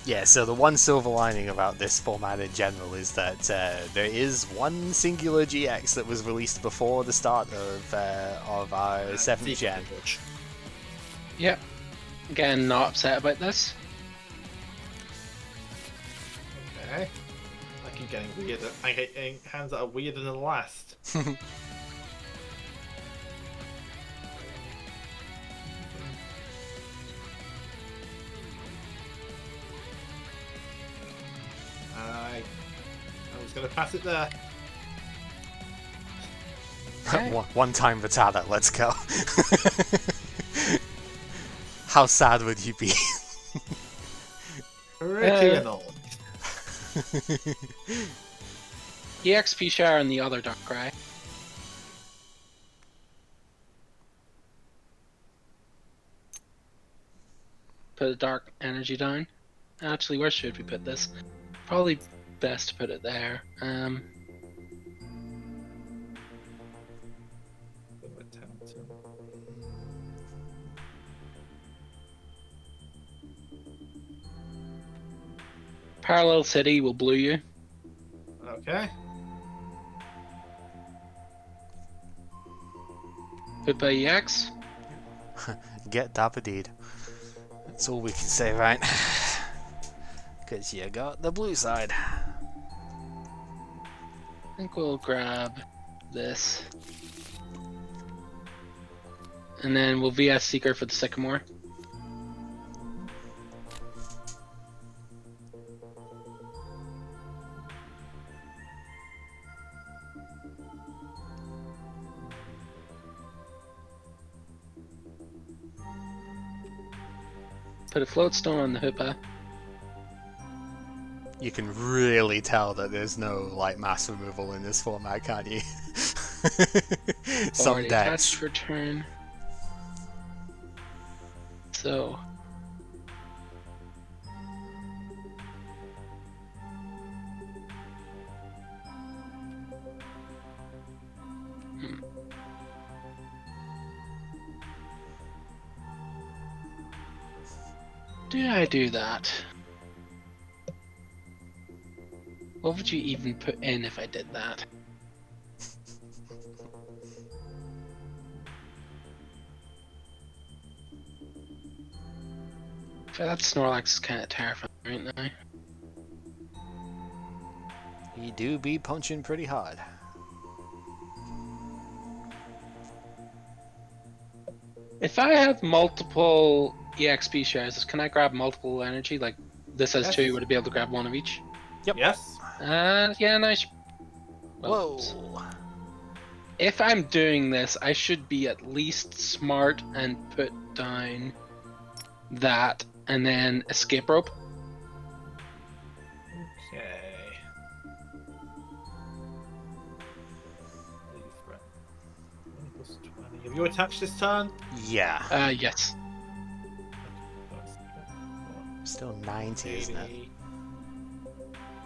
Speaker 1: Yeah, so the one silver lining about this format in general is that there is one singular GX that was released before the start of our 7th gen.
Speaker 2: Yep. Again, not upset about this.
Speaker 3: Okay. I keep getting weirder. I hate getting hands that are weirder than the last. I'm just gonna pass it there.
Speaker 2: Okay.
Speaker 1: One time Vitala, let's go. How sad would you be?
Speaker 3: Pretty annoying.
Speaker 2: EXP share and the other Darkrai. Put a Dark Energy down. Actually, where should we put this? Probably best to put it there. Parallel City will blue you.
Speaker 3: Okay.
Speaker 2: Put by EX.
Speaker 1: Get Dapadeed. That's all we can say, right? Because you got the blue side.
Speaker 2: I think we'll grab this. And then we'll VS Seeker for the Sycamore. Put a float stone on the Hoopa.
Speaker 1: You can really tell that there's no like mass removal in this format, can't you? Some
Speaker 2: Already
Speaker 1: decks.
Speaker 2: attached for turn. So. Do I do that? What would you even put in if I did that? That Snorlax is kind of terrifying right now.
Speaker 1: You do be punching pretty hard.
Speaker 2: If I have multiple EXP shares, can I grab multiple energy? Like, this has
Speaker 3: Yes.
Speaker 2: 2, would I be able to grab 1 of each?
Speaker 1: Yep.
Speaker 3: Yes.
Speaker 2: Yeah, nice. Well,
Speaker 1: Whoa.
Speaker 2: if I'm doing this, I should be at least smart and put down that, and then escape rope.
Speaker 3: Okay. Have you attached this turn?
Speaker 1: Yeah.
Speaker 2: Yes.
Speaker 1: Still 90, isn't it?
Speaker 3: 80.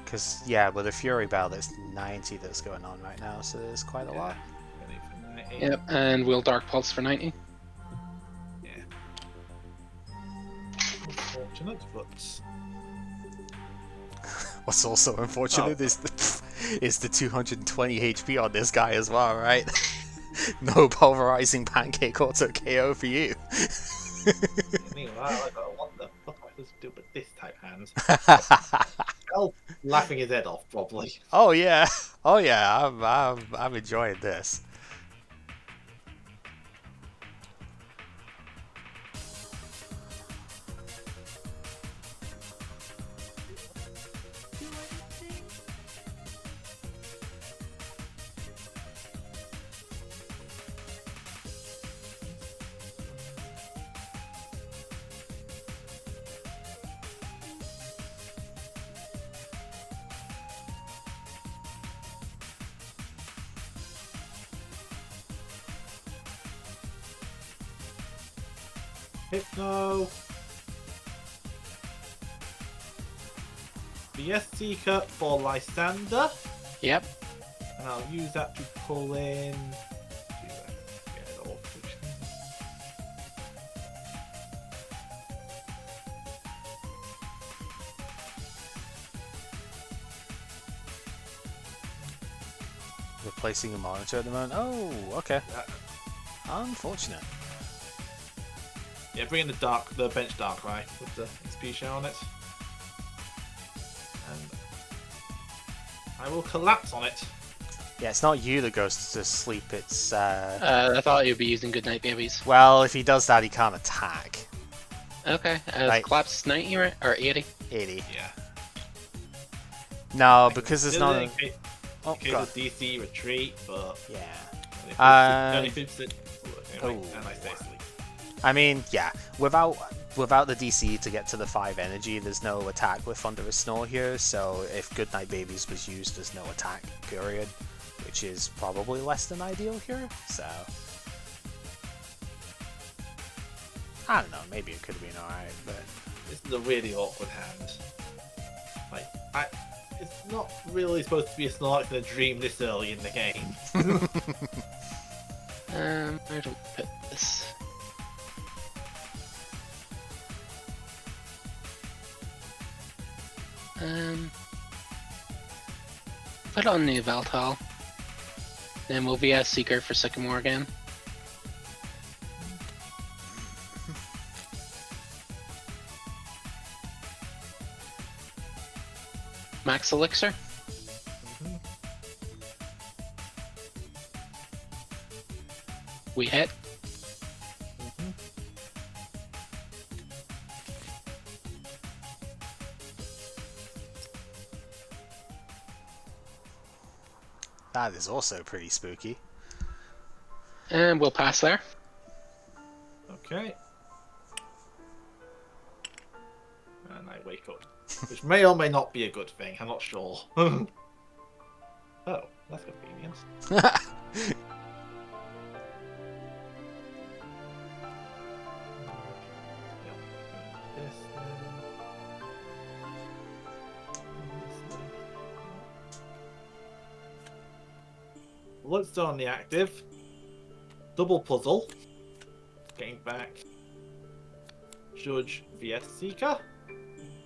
Speaker 1: Because, yeah, with a Fury Bell, there's 90 that's going on right now, so there's quite a lot.
Speaker 3: Ready for 90.
Speaker 2: Yep, and we'll Dark Pulse for 90.
Speaker 3: Yeah. Unfortunate, but
Speaker 1: What's also unfortunate is the 220 HP on this guy as well, right? No pulverizing pancake auto KO for you.
Speaker 3: meanwhile, I go, what the fuck am I supposed to do with this type hand? Well, laughing his head off, probably.
Speaker 1: Oh yeah, oh yeah, I'm enjoying this.
Speaker 3: Hypno. BS Seeker for Lysander.
Speaker 2: Yep.
Speaker 3: And I'll use that to pull in. Get it off, which
Speaker 1: Replacing a monitor at the moment. Oh, okay. Unfortunate.
Speaker 3: Yeah, bring in the bench Darkrai with the XP share on it. And I will collapse on it.
Speaker 1: Yeah, it's not you that goes to sleep, it's
Speaker 2: I thought you'd be using Goodnight Babies.
Speaker 1: well, if he does that, he can't attack.
Speaker 2: Okay,
Speaker 1: Right.
Speaker 2: collapse 90, right? Or 80?
Speaker 1: 80.
Speaker 3: Yeah.
Speaker 1: No, because there's not.
Speaker 3: In case
Speaker 1: Oh, God.
Speaker 3: of DC retreat, but
Speaker 1: Yeah.
Speaker 3: only 50%. Anyway,
Speaker 1: Oh.
Speaker 3: and I stay asleep.
Speaker 1: I mean, yeah. Without the DC to get to the 5 energy, there's no attack with Thunderous Snore here. So if Goodnight Babies was used, there's no attack. Period. Which is probably less than ideal here. So I don't know. Maybe it could have been alright, but
Speaker 3: This is a really awkward hand. Like, it's not really supposed to be a Snorlax in a dream this early in the game.
Speaker 2: Where do we put this? Put it on the Yveltal. Then we'll VS Seeker for Sycamore again. Max Elixir. We hit.
Speaker 1: that is also pretty spooky.
Speaker 2: And we'll pass there.
Speaker 3: Okay. wake up. Which may or may not be a good thing, I'm not sure. Oh, that's convenient. Let's do on the active. Double puzzle. Getting back. Judge vs Seeker.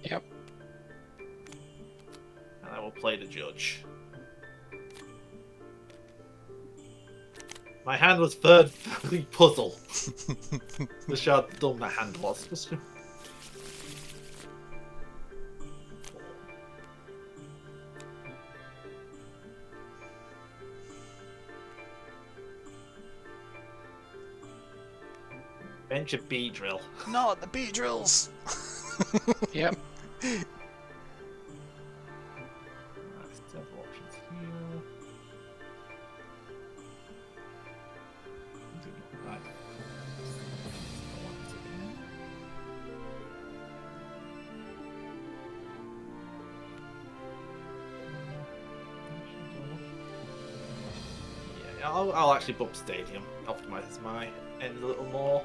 Speaker 2: Yep.
Speaker 3: And I will play the judge. My hand was third puzzle. Let's show how dumb my hand was. Bench a bee drill.
Speaker 1: Not the bee drills.
Speaker 2: Yep.
Speaker 3: Several options here. Right. Yeah, I'll actually bump Stadium. Optimizes my end a little more.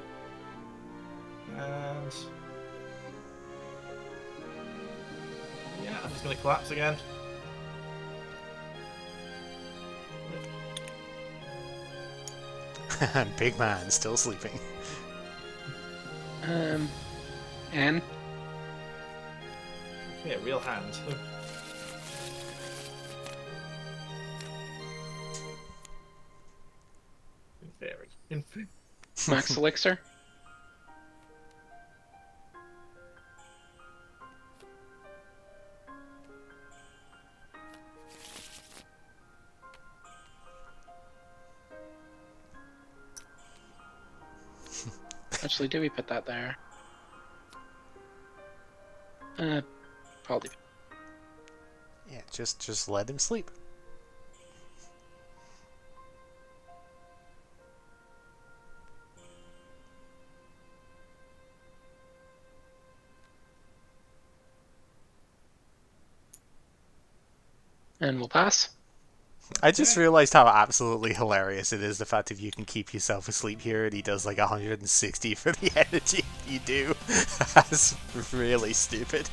Speaker 3: And yeah, I'm just going to collapse again.
Speaker 1: Big man still sleeping.
Speaker 2: N.
Speaker 3: Yeah, real hand. Inferi.
Speaker 2: Max Elixir. Actually, do we put that there? Probably.
Speaker 1: Yeah, just let him sleep.
Speaker 2: And we'll pass.
Speaker 1: I just realized how absolutely hilarious it is, the fact if you can keep yourself asleep here and he does like 160 for the energy you do. That's really stupid.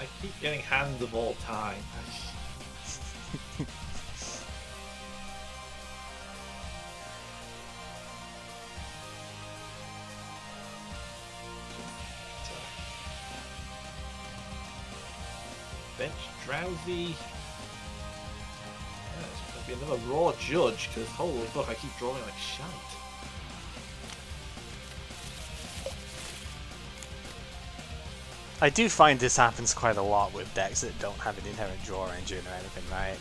Speaker 3: I keep getting hands of all time. Bench drowsy. Yeah, it's going to be another raw judge because holy fuck, I keep drawing like shite.
Speaker 1: I do find this happens quite a lot with decks that don't have an inherent draw engine or anything, right?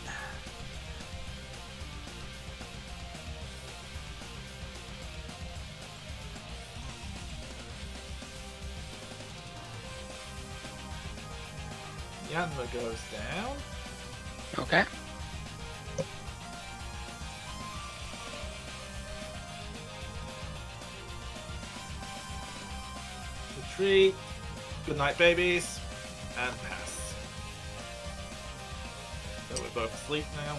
Speaker 3: Yanma goes down.
Speaker 2: Okay.
Speaker 3: Retreat. Good night, babies. And pass. So we're both asleep now.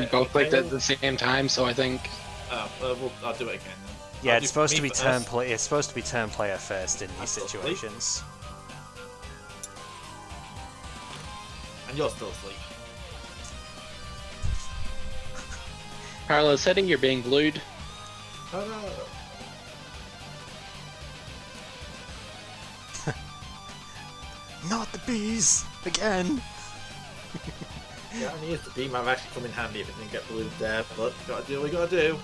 Speaker 2: We both clicked at the same time, so I think.
Speaker 3: I'll do it again then.
Speaker 1: Yeah,
Speaker 3: I'll
Speaker 1: it's
Speaker 3: do
Speaker 1: supposed to
Speaker 3: me
Speaker 1: be
Speaker 3: first.
Speaker 1: turn play. It's supposed to be turn player first in these
Speaker 3: I'm still asleep.
Speaker 1: situations.
Speaker 3: And you're still asleep.
Speaker 2: Carla, setting you're being glued.
Speaker 3: Oh no.
Speaker 1: Not the bees again.
Speaker 3: Yeah, I need the beam might actually come in handy if it didn't get blued there, but gotta do what we gotta do.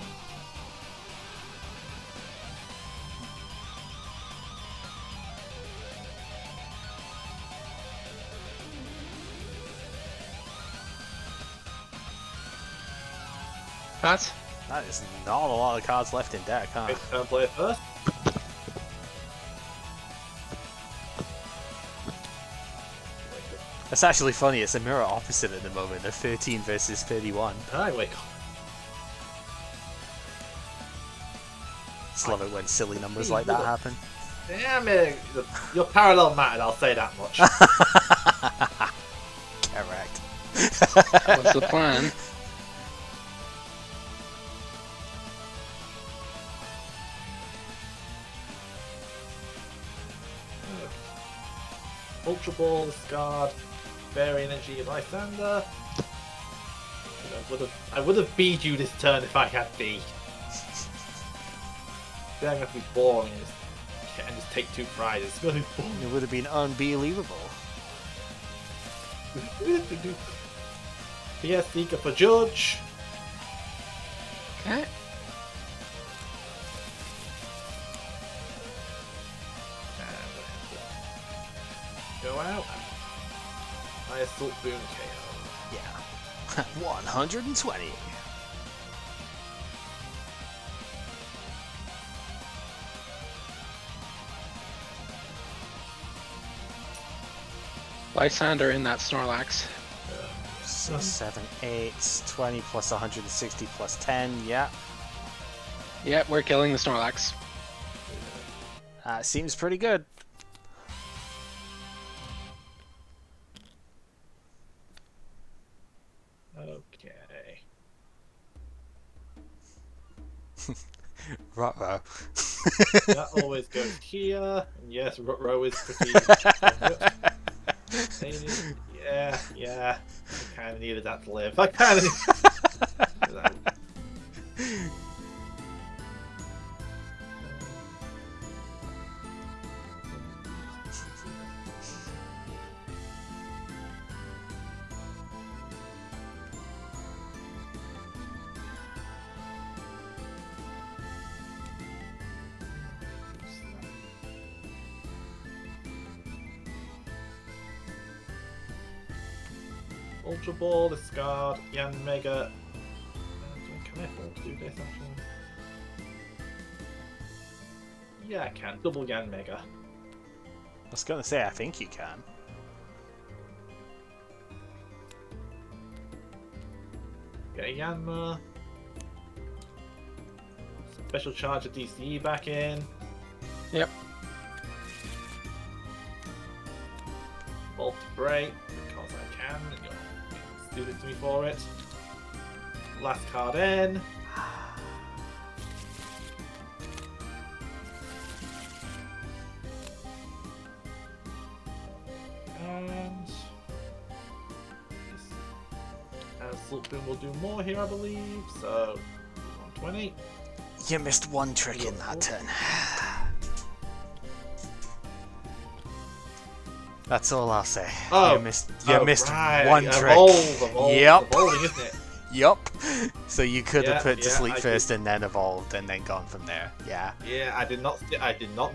Speaker 2: Pass.
Speaker 1: That is not a lot of cards left in deck, huh?
Speaker 3: Okay, turn player first.
Speaker 1: That's actually funny. It's a mirror opposite at the moment. They're 13 versus 31.
Speaker 3: Alright, wait.
Speaker 1: Just love it when silly numbers like that happen.
Speaker 3: Damn it! You're parallel mattered, I'll say that much.
Speaker 1: Correct.
Speaker 2: What's the plan?
Speaker 3: Ultra Ball, discard, Fairy Energy, Lysander. I would have beat you this turn if I had B. Then I'm going to be boring and just take 2 prizes. It's going to be boring.
Speaker 1: It would have been unbelievable.
Speaker 3: PS Seeker for Judge.
Speaker 2: Okay.
Speaker 3: Go out. I assault boom KO.
Speaker 1: Yeah. 120.
Speaker 2: Lysander in that Snorlax.
Speaker 1: 6, 7, 8, 20 plus 160 plus 10. Yeah.
Speaker 2: Yep, we're killing the Snorlax.
Speaker 1: Seems pretty good.
Speaker 3: Okay.
Speaker 1: Ruh-roh.
Speaker 3: That always goes here. And yes, row is pretty. Yeah. I kind of needed that to live. I kind of. Ultra Ball, discard, Yanmega. Can I afford to do this actually? Yeah, I can. Double Yanmega.
Speaker 1: I was gonna say, I think you can.
Speaker 3: Get a Yanma. Special charge of DCE back in.
Speaker 2: Yep.
Speaker 3: Bolt break because I can. Do it to me for it. Last card in. And Assault Boom will do more here, I believe. So 120.
Speaker 1: You missed one trick in that turn. That's all I'll say.
Speaker 3: Oh,
Speaker 1: you missed
Speaker 3: right.
Speaker 1: one trick.
Speaker 3: Evolve,
Speaker 1: yep.
Speaker 3: Evolving, isn't it?
Speaker 1: Yup. So you could have put to sleep
Speaker 3: I
Speaker 1: first
Speaker 3: did.
Speaker 1: and then evolved and then gone from there. Yeah.
Speaker 3: Yeah, I did not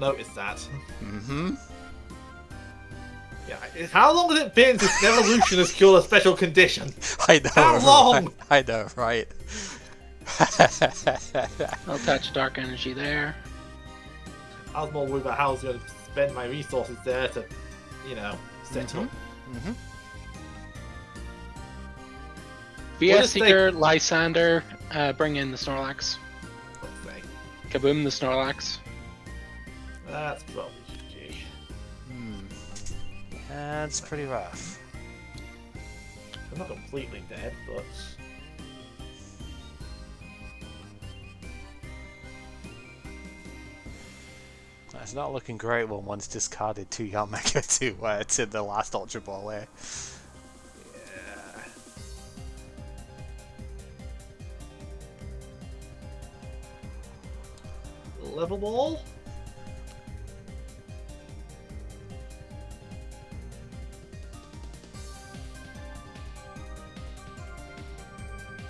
Speaker 3: notice that.
Speaker 1: Mm-hmm.
Speaker 3: Yeah. How long has it been since Evolution has cured a special condition?
Speaker 1: I know.
Speaker 3: How long?
Speaker 1: I know, right?
Speaker 2: I'll touch Dark Energy there.
Speaker 3: I was more worried about how I was going to spend my resources there to, set up.
Speaker 1: Mm-hmm.
Speaker 2: VS Seeker, Lysander, bring in the Snorlax.
Speaker 3: Let's say.
Speaker 2: Kaboom the Snorlax.
Speaker 3: That's probably GG.
Speaker 1: That's pretty rough.
Speaker 3: I'm not completely dead, but...
Speaker 1: It's not looking great when one's discarded 2 Yanmega to the last Ultra Ball there.
Speaker 3: Yeah. Level ball?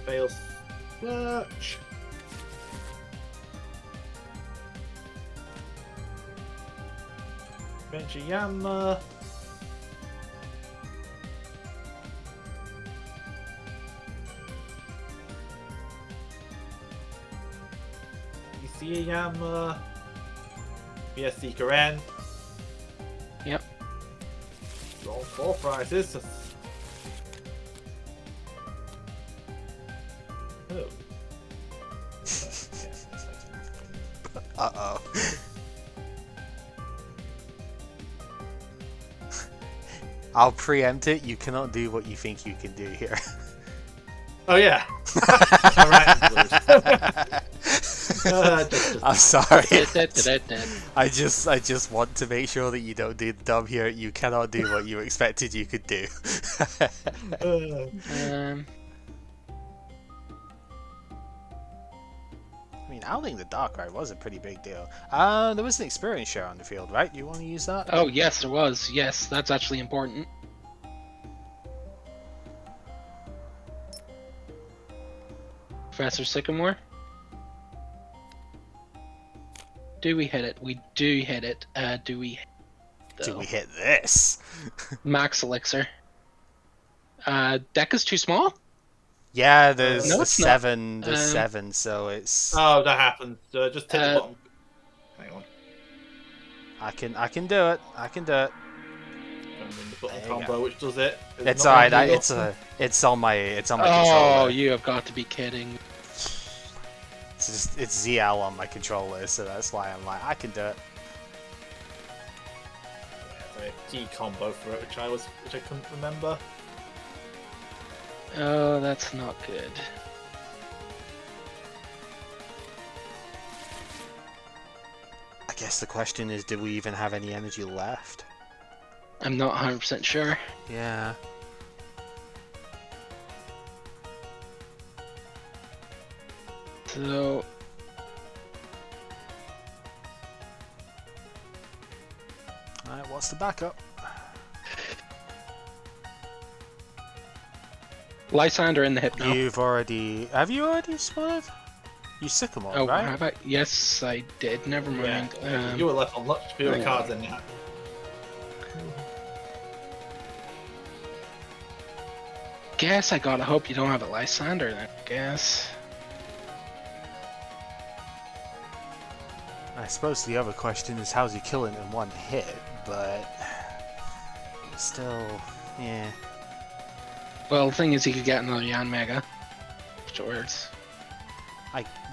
Speaker 3: Fail search. Venture Yamma. You see a Yamma. VS Seeker N.
Speaker 2: Yep.
Speaker 3: Roll 4 prizes. Oh.
Speaker 1: Uh-oh. I'll preempt it. You cannot do what you think you can do here.
Speaker 3: Oh yeah. Alright.
Speaker 1: I'm sorry. I just want to make sure that you don't do the dumb here. You cannot do what you expected you could do. I mean, outing the Darkrai was a pretty big deal. There was an experience share on the field, right? Do you want to use that?
Speaker 2: Oh yes, there was. Yes, that's actually important. Professor Sycamore? Do we hit it? We do hit it. Do we hit it,
Speaker 1: Do we hit this?
Speaker 2: Max Elixir. Deck is too small?
Speaker 1: Yeah, there's
Speaker 2: No,
Speaker 1: the
Speaker 2: it's
Speaker 1: 7,
Speaker 2: not.
Speaker 1: there's 7, so it's...
Speaker 3: Oh, that happened. Just take the bottom. Hang on.
Speaker 1: I can do it. I can do it.
Speaker 3: And then the button
Speaker 1: There you
Speaker 3: combo,
Speaker 1: go.
Speaker 3: which does it.
Speaker 1: It's alright. It's on my
Speaker 2: Oh,
Speaker 1: controller.
Speaker 2: you have got to be kidding.
Speaker 1: It's ZL on my controller, so that's why I'm like, I can do it.
Speaker 3: Yeah, G combo for it, which I couldn't remember.
Speaker 2: Oh, that's not good.
Speaker 1: I guess the question is, do we even have any energy left?
Speaker 2: I'm not 100% sure.
Speaker 1: Yeah.
Speaker 2: So...
Speaker 1: Alright, what's the backup?
Speaker 2: Lysander in the hip now.
Speaker 1: Have you already spotted? You Sycamore,
Speaker 2: Oh,
Speaker 1: right?
Speaker 2: have I? Yes, I did. Never mind.
Speaker 3: Yeah, you were left on much fewer cards than that.
Speaker 2: Guess I gotta hope you don't have a Lysander then, I guess.
Speaker 1: I suppose the other question is how's he killing in one hit, but still, yeah.
Speaker 2: Well, the thing is, he could get another Yanmega. Afterwards.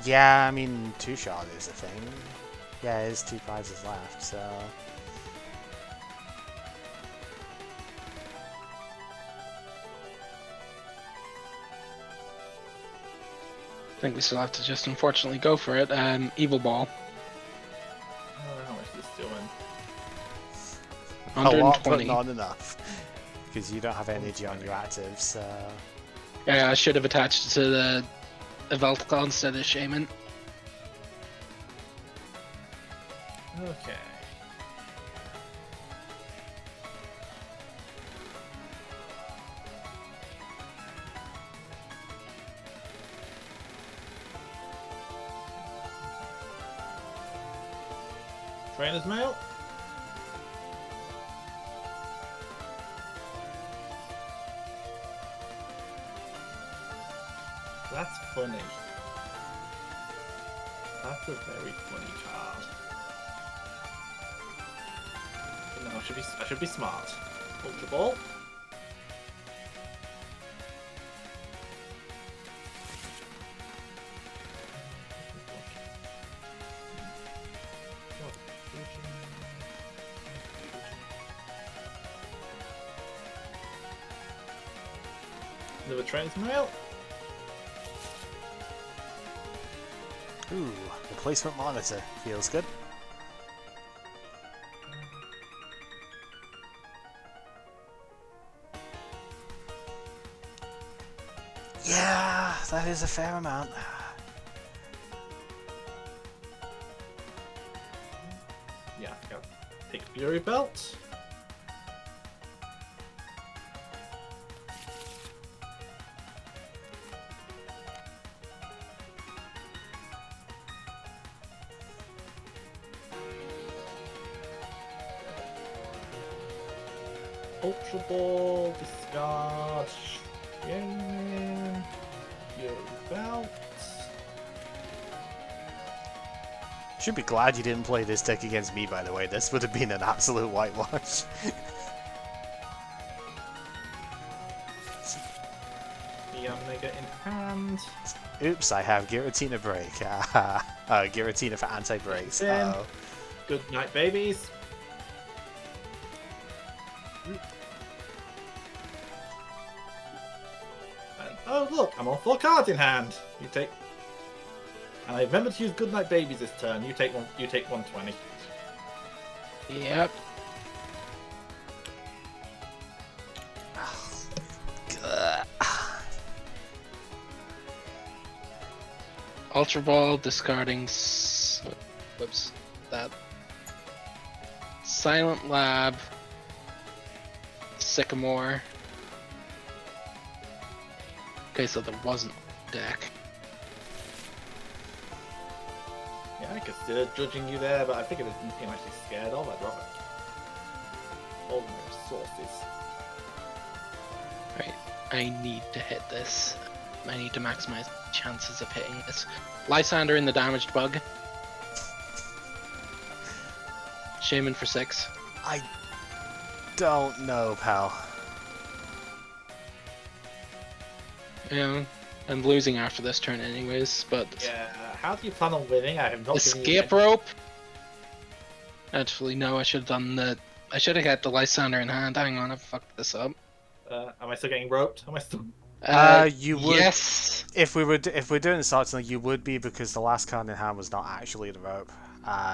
Speaker 1: Yeah, I mean, 2-shot is a thing. Yeah, there's 2 prizes left, so...
Speaker 2: I think we still have to just unfortunately go for it. Evil Ball.
Speaker 3: How much is this doing?
Speaker 1: A lot, but
Speaker 2: 120.
Speaker 1: not enough. Because you don't have energy on your active, so...
Speaker 2: Yeah, I should have attached it to the Yveltal instead of Shaman.
Speaker 3: Okay. Trainer's mail. That's funny. That's a very funny card. But no, I should be smart. Ultra Ball. Another Trainer's mail.
Speaker 1: Ooh, replacement monitor. Feels good. Yeah, that is a fair amount.
Speaker 3: Yeah, I think I'll pick Fury Belt. Ultra Ball, discard, Shaman, Fury Belt.
Speaker 1: Should be glad you didn't play this deck against me, by the way. This would have been an absolute whitewash.
Speaker 3: get in hand.
Speaker 1: Oops, I have Giratina Break. Giratina for anti-breaks. Uh-oh.
Speaker 3: Good night, babies. And, oh look, I'm on 4 cards in hand. You take. And I remember to use Good Night Babies this turn. You take one. You take 120.
Speaker 2: Yep. Ultra Ball, discarding. Whoops. That. Silent Lab. Sycamore. Okay, so there wasn't deck.
Speaker 3: Yeah, I considered judging you there, but I figured there's nothing I'm actually scared of. I'd rather hold my resources.
Speaker 2: Right, I need to hit this. I need to maximize chances of hitting this. Lysander in the damaged bug. Shaman for 6.
Speaker 1: I don't know, pal.
Speaker 2: Yeah, I'm losing after this turn anyways, but...
Speaker 3: Yeah, how do you plan on winning? I have not
Speaker 2: Escape rope? Actually, no, I should have done the... I should have got the Lysander in hand. Hang on, I fucked this up.
Speaker 3: Am I still getting roped? Am I still...
Speaker 1: You would.
Speaker 2: Yes.
Speaker 1: If we're doing something, you would be, because the last card in hand was not actually the rope.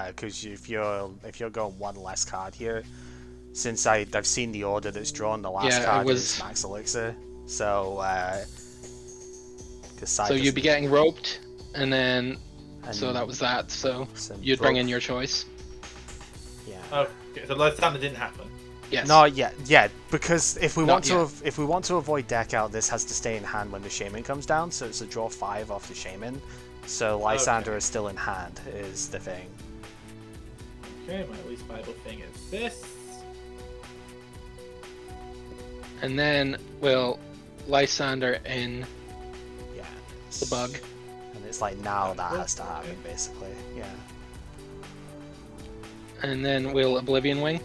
Speaker 1: Because if you're going one less card here, since I've seen the order that's drawn, the last card is Max Elixir. So
Speaker 2: so you'd be getting roped, and then so that was that. So you'd bring in your choice.
Speaker 1: Yeah.
Speaker 3: Okay, so Lysander didn't happen.
Speaker 2: Yes.
Speaker 1: Not yet. Yeah, because if we want to avoid deck out, this has to stay in hand when the Shaman comes down. So it's a draw 5 off the Shaman. So Lysander is still in hand, is the thing.
Speaker 3: Okay, my least viable thing is this.
Speaker 2: And then we'll Lysander in the bug.
Speaker 1: And it's like now that has to happen, basically. Yeah.
Speaker 2: And then we'll Oblivion Wing.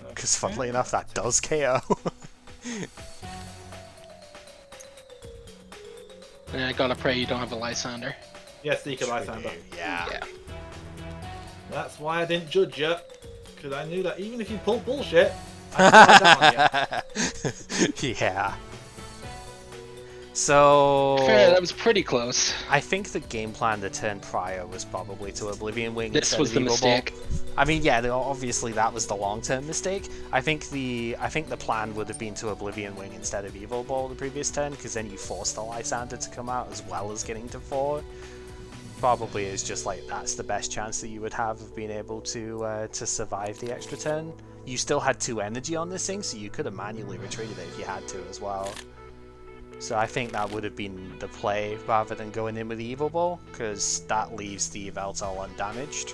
Speaker 1: Because funnily enough, that does KO.
Speaker 2: And I gotta pray you don't have a Lysander.
Speaker 3: Yes, Seeker Lysander.
Speaker 1: Yeah.
Speaker 3: That's why I didn't judge you. Because I knew that even if you pulled bullshit, I'd down you.
Speaker 1: Yeah. So...
Speaker 2: Fair, that was pretty close.
Speaker 1: I think the game plan the turn prior was probably to Oblivion Wing.
Speaker 2: This was the mistake.
Speaker 1: I mean, yeah, obviously that was the long-term mistake. I think the plan would have been to Oblivion Wing instead of Evil Ball the previous turn, because then you force the Lysander to come out as well as getting to 4. Probably is just like that's the best chance that you would have of being able to survive the extra turn. You still had 2 energy on this thing, so you could have manually retreated it if you had to as well. So I think that would have been the play rather than going in with the Evil Ball, because that leaves the Yveltal undamaged.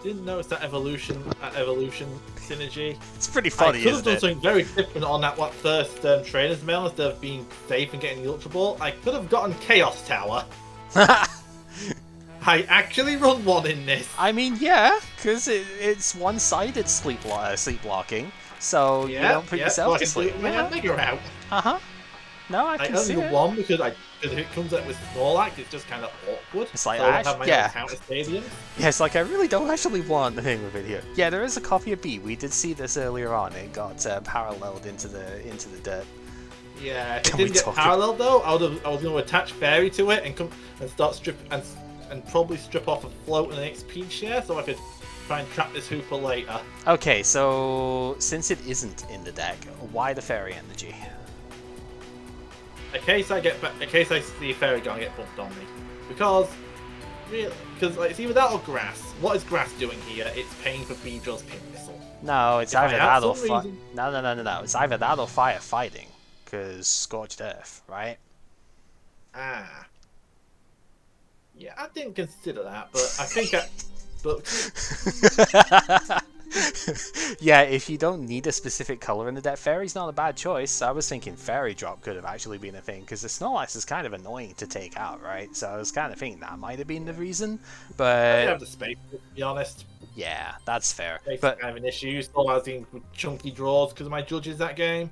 Speaker 3: Didn't notice that evolution synergy.
Speaker 1: It's pretty funny,
Speaker 3: I could have
Speaker 1: isn't
Speaker 3: done
Speaker 1: it?
Speaker 3: something very different on that first Trainer's Mail instead of being safe and getting the Ultra Ball. I could have gotten Chaos Tower. I actually run one in this.
Speaker 1: I mean, yeah, because it's one-sided sleep-blocking, so you don't put yourself to sleep.
Speaker 3: Yeah, figure out.
Speaker 1: Uh-huh. No, I can see
Speaker 3: only
Speaker 1: it.
Speaker 3: one because if it comes out with Snorlax, it's just kind of awkward.
Speaker 1: It's like,
Speaker 3: so I have my own counter stadium.
Speaker 1: Yeah, it's like, I really don't actually want the thing with it here. Yeah, there is a copy of B. We did see this earlier on. It got paralleled into the dirt.
Speaker 3: Yeah, if it didn't get paralleled though, I was going to attach Fairy to it and start strip and probably strip off a float and an XP share so I could try and trap this Hooper later.
Speaker 1: Okay, so since it isn't in the deck, why the Fairy energy?
Speaker 3: In case I see a Fairy Gun get bumped on me, because like, it's either that or Grass. What is Grass doing here? It's paying for Beedrill's Pin Missile.
Speaker 1: No, it's
Speaker 3: If
Speaker 1: either
Speaker 3: I have
Speaker 1: that or
Speaker 3: some reason-
Speaker 1: no. It's either that or firefighting, because Scorched Earth, right?
Speaker 3: Ah. Yeah, I didn't consider that, but I think
Speaker 1: Yeah, if you don't need a specific color in the deck, Fairy's not a bad choice. I was thinking Fairy Drop could have actually been a thing, because the Snorlax is kind of annoying to take out, right? So I was kind of thinking that might have been the reason,
Speaker 3: I
Speaker 1: but...
Speaker 3: didn't have the space, to be honest.
Speaker 1: Yeah, that's fair.
Speaker 3: Space
Speaker 1: But
Speaker 3: is kind of an issue. Still has chunky draws because of my judges that game.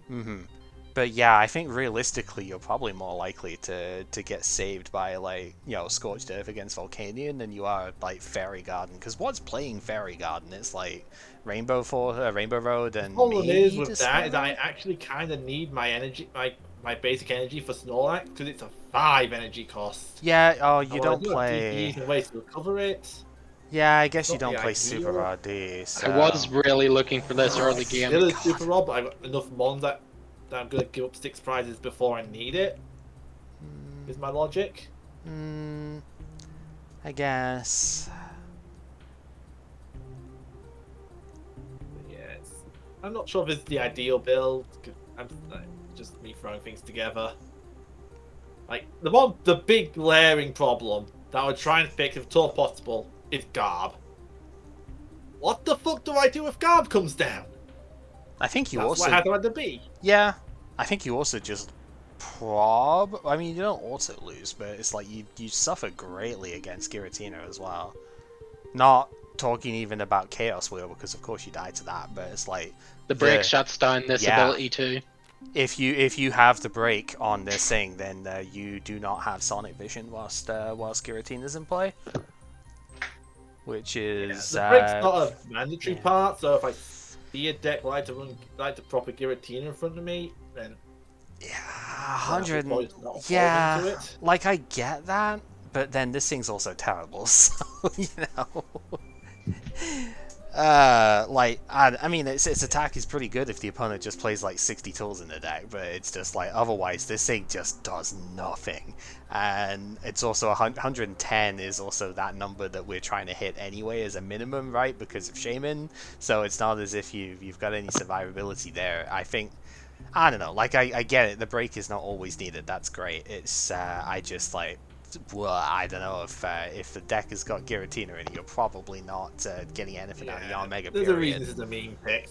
Speaker 1: But yeah, I think realistically you're probably more likely to get saved by like, you know, Scorched Earth against Volcanion than you are like Fairy Garden. Because what's playing Fairy Garden? It's like Rainbow Road and
Speaker 3: The problem
Speaker 1: maybe
Speaker 3: is with that is I
Speaker 1: Road?
Speaker 3: actually kind of need my energy, my basic energy for Snorlax because it's a 5 energy cost.
Speaker 1: Yeah. Oh, you
Speaker 3: And while I
Speaker 1: don't
Speaker 3: do have TPEs
Speaker 1: play.
Speaker 3: and ways to recover it,
Speaker 1: Yeah, I
Speaker 3: it's
Speaker 1: guess you
Speaker 3: not the
Speaker 1: don't play Super
Speaker 3: ideal.
Speaker 1: RD.
Speaker 2: I was
Speaker 1: So.
Speaker 2: really looking for this
Speaker 3: I
Speaker 2: early game.
Speaker 3: still is
Speaker 1: God.
Speaker 3: super raw, but I've got enough mons that I'm gonna give up 6 prizes before I need it. Is my logic?
Speaker 1: Hmm. I guess.
Speaker 3: Yes. I'm not sure if it's the ideal build. I'm just me throwing things together. Like the big glaring problem that I would try and fix if at all possible is Garb. What the fuck do I do if Garb comes down?
Speaker 1: I think you
Speaker 3: That's
Speaker 1: also.
Speaker 3: what I had to be.
Speaker 1: Yeah. I think you also just I mean, you don't also lose, but it's like you suffer greatly against Giratina as well. Not talking even about Chaos Wheel, because of course you die to that, but it's like
Speaker 2: The break shuts down this
Speaker 1: yeah.
Speaker 2: ability too.
Speaker 1: If you have the break on this thing, then you do not have Sonic Vision whilst Giratina's in play, which is
Speaker 3: The break's not a mandatory
Speaker 1: yeah.
Speaker 3: part, so if I see a deck like to proper Giratina in front of me, then
Speaker 1: Yeah,
Speaker 3: I'll just
Speaker 1: 100.
Speaker 3: not
Speaker 1: Yeah,
Speaker 3: into it.
Speaker 1: like I get that, but then this thing's also terrible, so you know. I mean, its attack is pretty good if the opponent just plays like 60 tools in the deck, but it's just like otherwise this thing just does nothing. And it's also 110 is also that number that we're trying to hit anyway as a minimum, right? Because of Shaman, so it's not as if you've got any survivability there. I think. I don't know, like, I get it, the break is not always needed, that's great. It's, I just, like, well, I don't know, if the deck has got Giratina in it, you're probably not getting anything out of Yanmega,
Speaker 3: There's a reason
Speaker 1: period.
Speaker 3: this is a meme pick.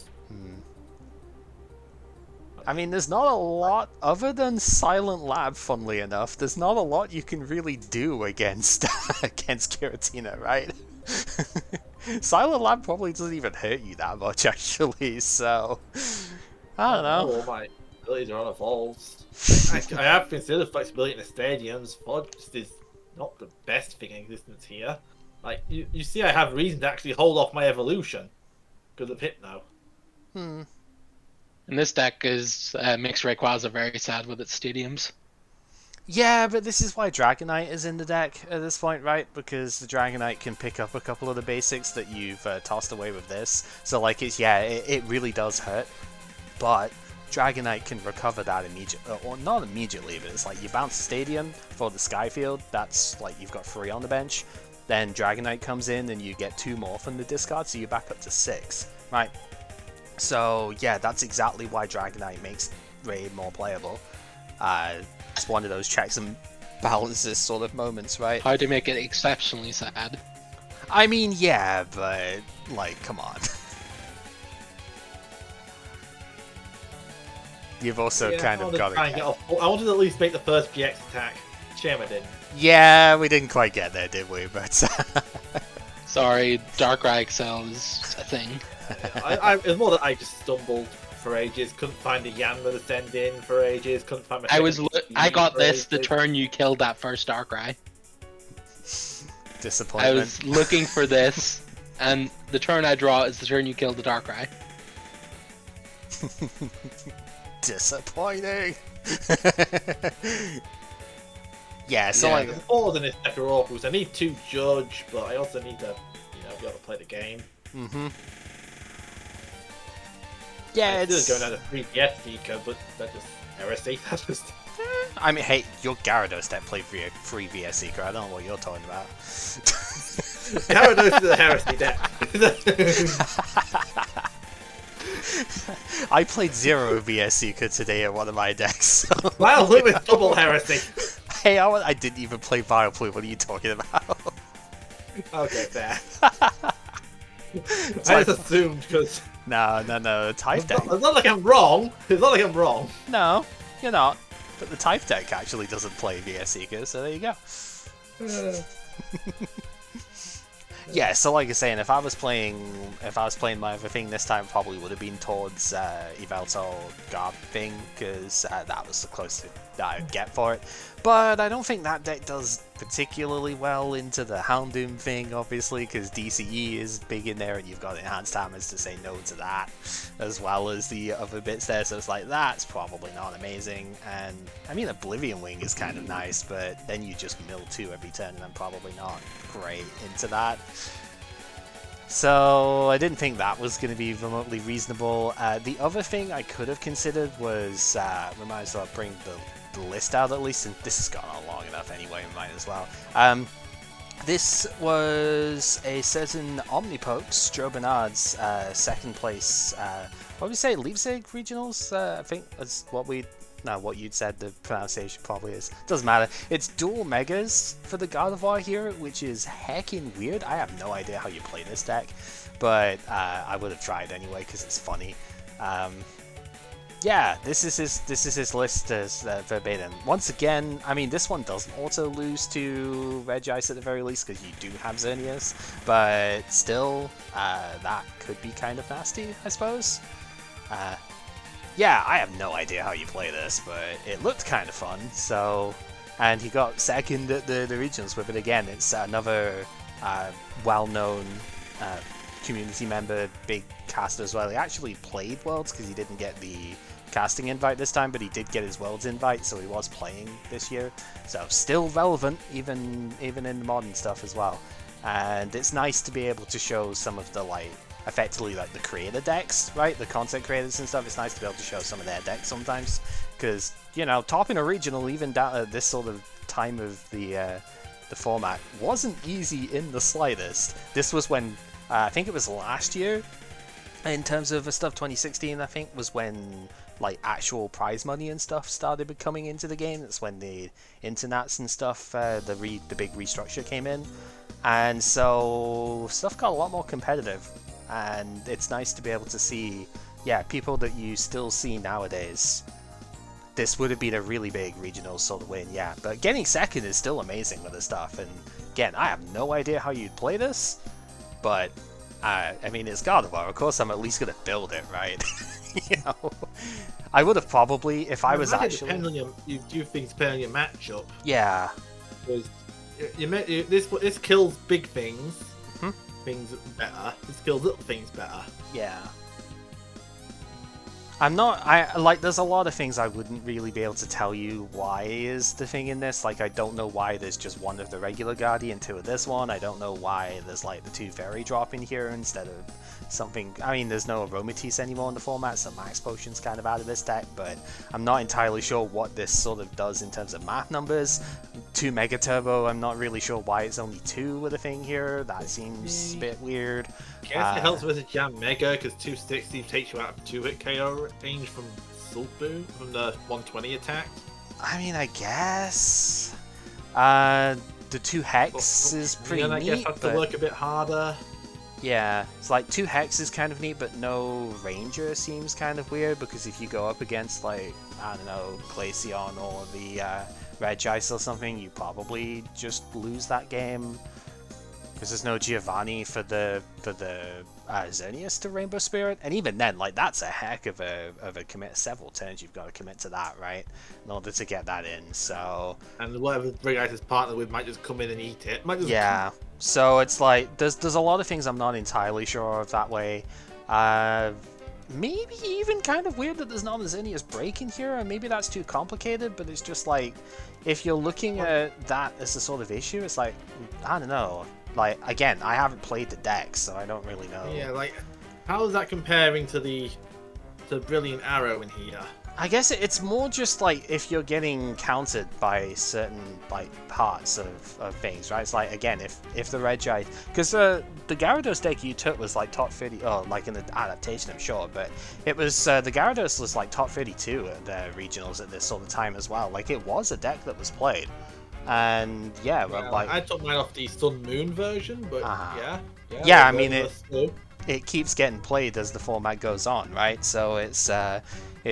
Speaker 1: I mean, there's not a lot, other than Silent Lab, funnily enough, there's not a lot you can really do against, against Giratina, right? Silent Lab probably doesn't even hurt you that much, actually, so... I don't know.
Speaker 3: All my abilities are unevolved. I have considered flexibility in the stadiums. Fudge is not the best thing in existence here. Like, you see, I have reason to actually hold off my evolution because of Hypno.
Speaker 2: And this deck is makes Rayquaza very sad with its stadiums.
Speaker 1: Yeah, but this is why Dragonite is in the deck at this point, right? Because the Dragonite can pick up a couple of the basics that you've tossed away with this. So, like, it really does hurt. But Dragonite can recover that immediately, or not immediately, but it's like you bounce the Stadium for the Skyfield, that's like you've got 3 on the bench, then Dragonite comes in and you get 2 more from the discard, so you're back up to 6, right? So yeah, that's exactly why Dragonite makes Ray more playable. It's one of those checks and balances sort of moments, right?
Speaker 2: How to make it exceptionally sad.
Speaker 1: I mean, yeah, but like, come on. You've also kind of got to.
Speaker 3: I wanted to at least make the first GX attack. Shame I didn't.
Speaker 1: Yeah, we didn't quite get there, did we? But
Speaker 2: sorry, Darkrai XL is a thing.
Speaker 3: It's more that I just stumbled for ages. Couldn't find a Yanma to send in for ages. Couldn't find my.
Speaker 2: I got this the turn you killed that first Darkrai.
Speaker 1: Disappointment.
Speaker 2: I was looking for this, and the turn I draw is the turn you killed the Darkrai.
Speaker 1: Disappointing. Yeah, so
Speaker 2: Yeah.
Speaker 1: like
Speaker 3: There's balls in this deck are awful. So I need 2 judge, but I also need to, be able to play the game.
Speaker 1: yeah,
Speaker 3: It's
Speaker 1: it's
Speaker 3: going down to 3 DS Seeker, but that's just heresy. That's just.
Speaker 1: I mean, hey, your Gyarados deck played free VS Seeker. I don't know what you're talking about.
Speaker 3: Gyarados is a heresy deck.
Speaker 1: I played 0 VS Seeker today in one of my decks. So.
Speaker 3: Wow, look with double heresy.
Speaker 1: Hey, I didn't even play Vileplume. What are you talking about?
Speaker 3: Okay, fair.
Speaker 1: It's
Speaker 3: I
Speaker 1: like-
Speaker 3: just assumed because
Speaker 1: No. Type deck.
Speaker 3: it's not like I'm wrong. It's not like I'm wrong.
Speaker 1: No, you're not. But the Type deck actually doesn't play VS Seeker, so there you go. Yeah, so like I was saying, if I was playing my other thing this time, it probably would have been towards Yveltal Guard thing, because that was the closest that I'd get for it. But I don't think that deck does particularly well into the Houndoom thing, obviously, because DCE is big in there, and you've got enhanced hammers to say no to that, as well as the other bits there. So it's like, that's probably not amazing. And I mean, Oblivion Wing is kind of nice, but then you just mill 2 every turn, and I'm probably not great into that. So I didn't think that was going to be remotely reasonable. The other thing I could have considered was, we might as well bring the list out at least, and this has gone on long enough anyway, we might as well. This was a certain Omnipox, Strobernard's second place, what would we say, Leipzig regionals? I think that's what what you'd said the pronunciation probably is. Doesn't matter. It's dual megas for the Gardevoir here, which is heckin' weird. I have no idea how you play this deck, but I would have tried anyway because it's funny. Yeah, this is his list as verbatim. Once again, I mean, this one doesn't auto lose to Regice at the very least because you do have Xerneas, but still, that could be kind of nasty, I suppose. Yeah, I have no idea how you play this, but it looked kind of fun, so... And he got second at the regionals with it again. It's another well-known community member, big caster as well. He actually played Worlds because he didn't get the casting invite this time, but he did get his Worlds invite, so he was playing this year. So still relevant, even in the modern stuff as well. And it's nice to be able to show some of the, like, effectively like the creator decks, right? The content creators and stuff. It's nice to be able to show some of their decks sometimes, because, you know, topping a regional even down at this sort of time of the format wasn't easy in the slightest. This was when I think it was last year, in terms of the stuff, 2016 I think was when like actual prize money and stuff started coming into the game. That's when the internets and stuff, the big restructure came in, and so stuff got a lot more competitive. And it's nice to be able to see, yeah, people that you still see nowadays. This would have been a really big regional sort of win, yeah. But getting second is still amazing with this stuff. And again, I have no idea how you'd play this, but I mean, it's Gardevoir. Of course, I'm at least gonna build it, right? You know, I would have probably, if I was actually.
Speaker 3: Depending on you do things depending on your matchup.
Speaker 1: Yeah.
Speaker 3: Because this kills big things. Things better. This kills little things better.
Speaker 1: Yeah. There's a lot of things I wouldn't really be able to tell you why is the thing in this. Like, I don't know why there's just one of the regular Guardian, 2 of this one. I don't know why there's, like, the 2 Fairy drop in here instead of something. I mean, there's no Aromatisse anymore in the format, so Max Potion's kind of out of this deck, but I'm not entirely sure what this sort of does in terms of math numbers. 2 Mega Turbo, I'm not really sure why it's only 2 with a thing here. That seems a bit weird.
Speaker 3: I guess it helps with the Yanmega, because 260 takes you out of 2-hit KO range from Sulfu, from the 120 attack.
Speaker 1: I mean, I guess. The 2 Hex is pretty neat,
Speaker 3: I guess have to work a bit harder.
Speaker 1: Yeah, it's like 2 Hex is kind of neat, but no Ranger seems kind of weird, because if you go up against, like, I don't know, Glaceon or the Regice or something, you probably just lose that game. Because there's no Giovanni for the Xerneas to Rainbow Spirit, and even then, like, that's a heck of a commit. Several turns you've got to commit to that, right, in order to get that in. So, and
Speaker 3: whatever Regice is partnered with might just come in and eat it.
Speaker 1: Yeah. So it's like there's a lot of things I'm not entirely sure of that way. Maybe even kind of weird that there's not a Xerneas break in here, and maybe that's too complicated. But it's just like, if you're looking at that as a sort of issue, it's like, I don't know. Like, again, I haven't played the deck, so I don't really know.
Speaker 3: Yeah, like, how is that comparing to the Brilliant Arrow in here?
Speaker 1: I guess it's more just like if you're getting countered by certain like parts of things, right? It's like, again, if the Regice, because the Gyarados deck you took was like top 30, oh, like in the adaptation, I'm sure, but it was the Gyarados was like top 32 at the regionals at this sort of time as well. Like, it was a deck that was played. And yeah, well, like,
Speaker 3: I took mine off the Sun Moon version, but yeah,
Speaker 1: I mean it keeps getting played as the format goes on, right? So it's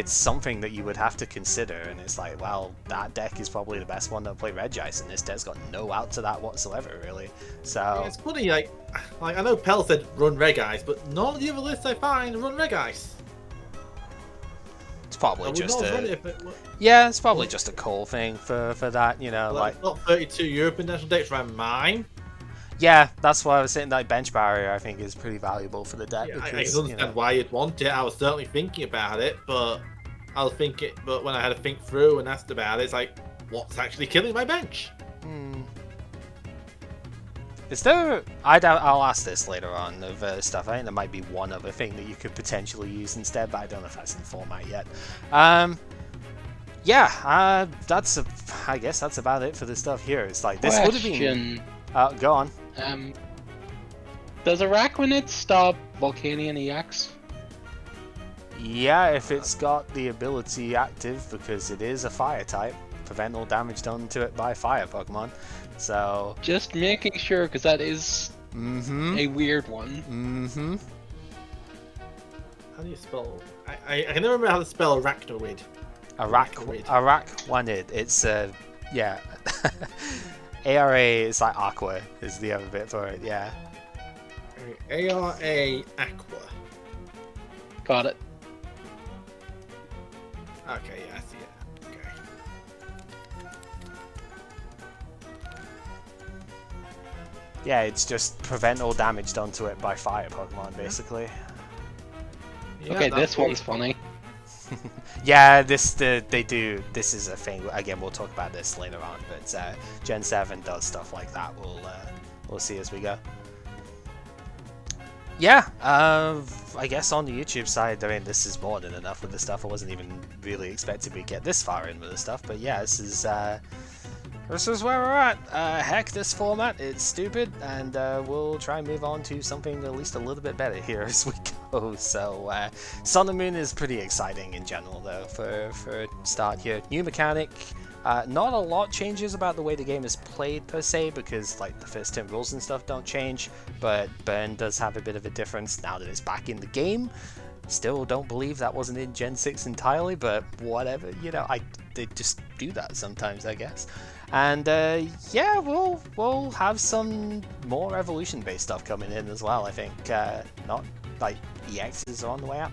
Speaker 1: something that you would have to consider, and it's like, well, that deck is probably the best one to play Regice, and this deck's got no out to that whatsoever, really. So
Speaker 3: Yeah, it's funny, like I know Pell said run Regice, but none of the other lists I find run Regice.
Speaker 1: it's probably
Speaker 3: I would
Speaker 1: just
Speaker 3: not run it
Speaker 1: a
Speaker 3: if it were,
Speaker 1: it's probably just a call thing for that, you know, like
Speaker 3: not 32 European national decks around mine.
Speaker 1: yeah, that's why I was saying that bench barrier I think is pretty valuable for the deck.
Speaker 3: Yeah,
Speaker 1: because,
Speaker 3: I can understand why you'd want it. I was certainly thinking about it, but but when I had to think through and asked about it, it's like, what's actually killing my bench?
Speaker 1: Is there? I'll ask this later on of stuff. I think there might be one other thing that you could potentially use instead, but I don't know if that's in format yet. I guess that's about it for the stuff here. It's like this would have been. Go on.
Speaker 2: Does Araquanid stop Volcanion EX?
Speaker 1: Yeah, if it's got the ability active, because it is a fire type, prevent all damage done to it by fire Pokemon. So
Speaker 2: just making sure, because that is a weird one.
Speaker 3: How do you spell? I can never remember how to spell Arachnoid.
Speaker 1: Araquanid. It's yeah. ARA is like Aqua is the other bit for it. Yeah.
Speaker 3: ARA Aqua.
Speaker 2: Got it.
Speaker 3: Okay, yeah, I see it. Okay.
Speaker 1: Yeah, it's just prevent all damage done to it by fire Pokemon, basically.
Speaker 3: Yeah,
Speaker 2: okay, this one's funny.
Speaker 1: Yeah, they do. This is a thing. Again, we'll talk about this later on. But Gen 7 does stuff like that. We'll see as we go. Yeah, I guess on the YouTube side, I mean, this is more than enough with the stuff. I wasn't even really expecting to get this far in with the stuff, but yeah, this is where we're at. Heck, this format, it's stupid, and we'll try and move on to something at least a little bit better here as we go. So, Sun and Moon is pretty exciting in general, though, for a start here. New mechanic. Not a lot changes about the way the game is played per se, because like the first 10 rules and stuff don't change, but burn does have a bit of a difference now that it's back in the game. Still don't believe that wasn't in Gen 6 entirely, but whatever, you know, they just do that sometimes, I guess. And yeah, we'll have some more evolution based stuff coming in as well, I think. Not like EXs are on the way out.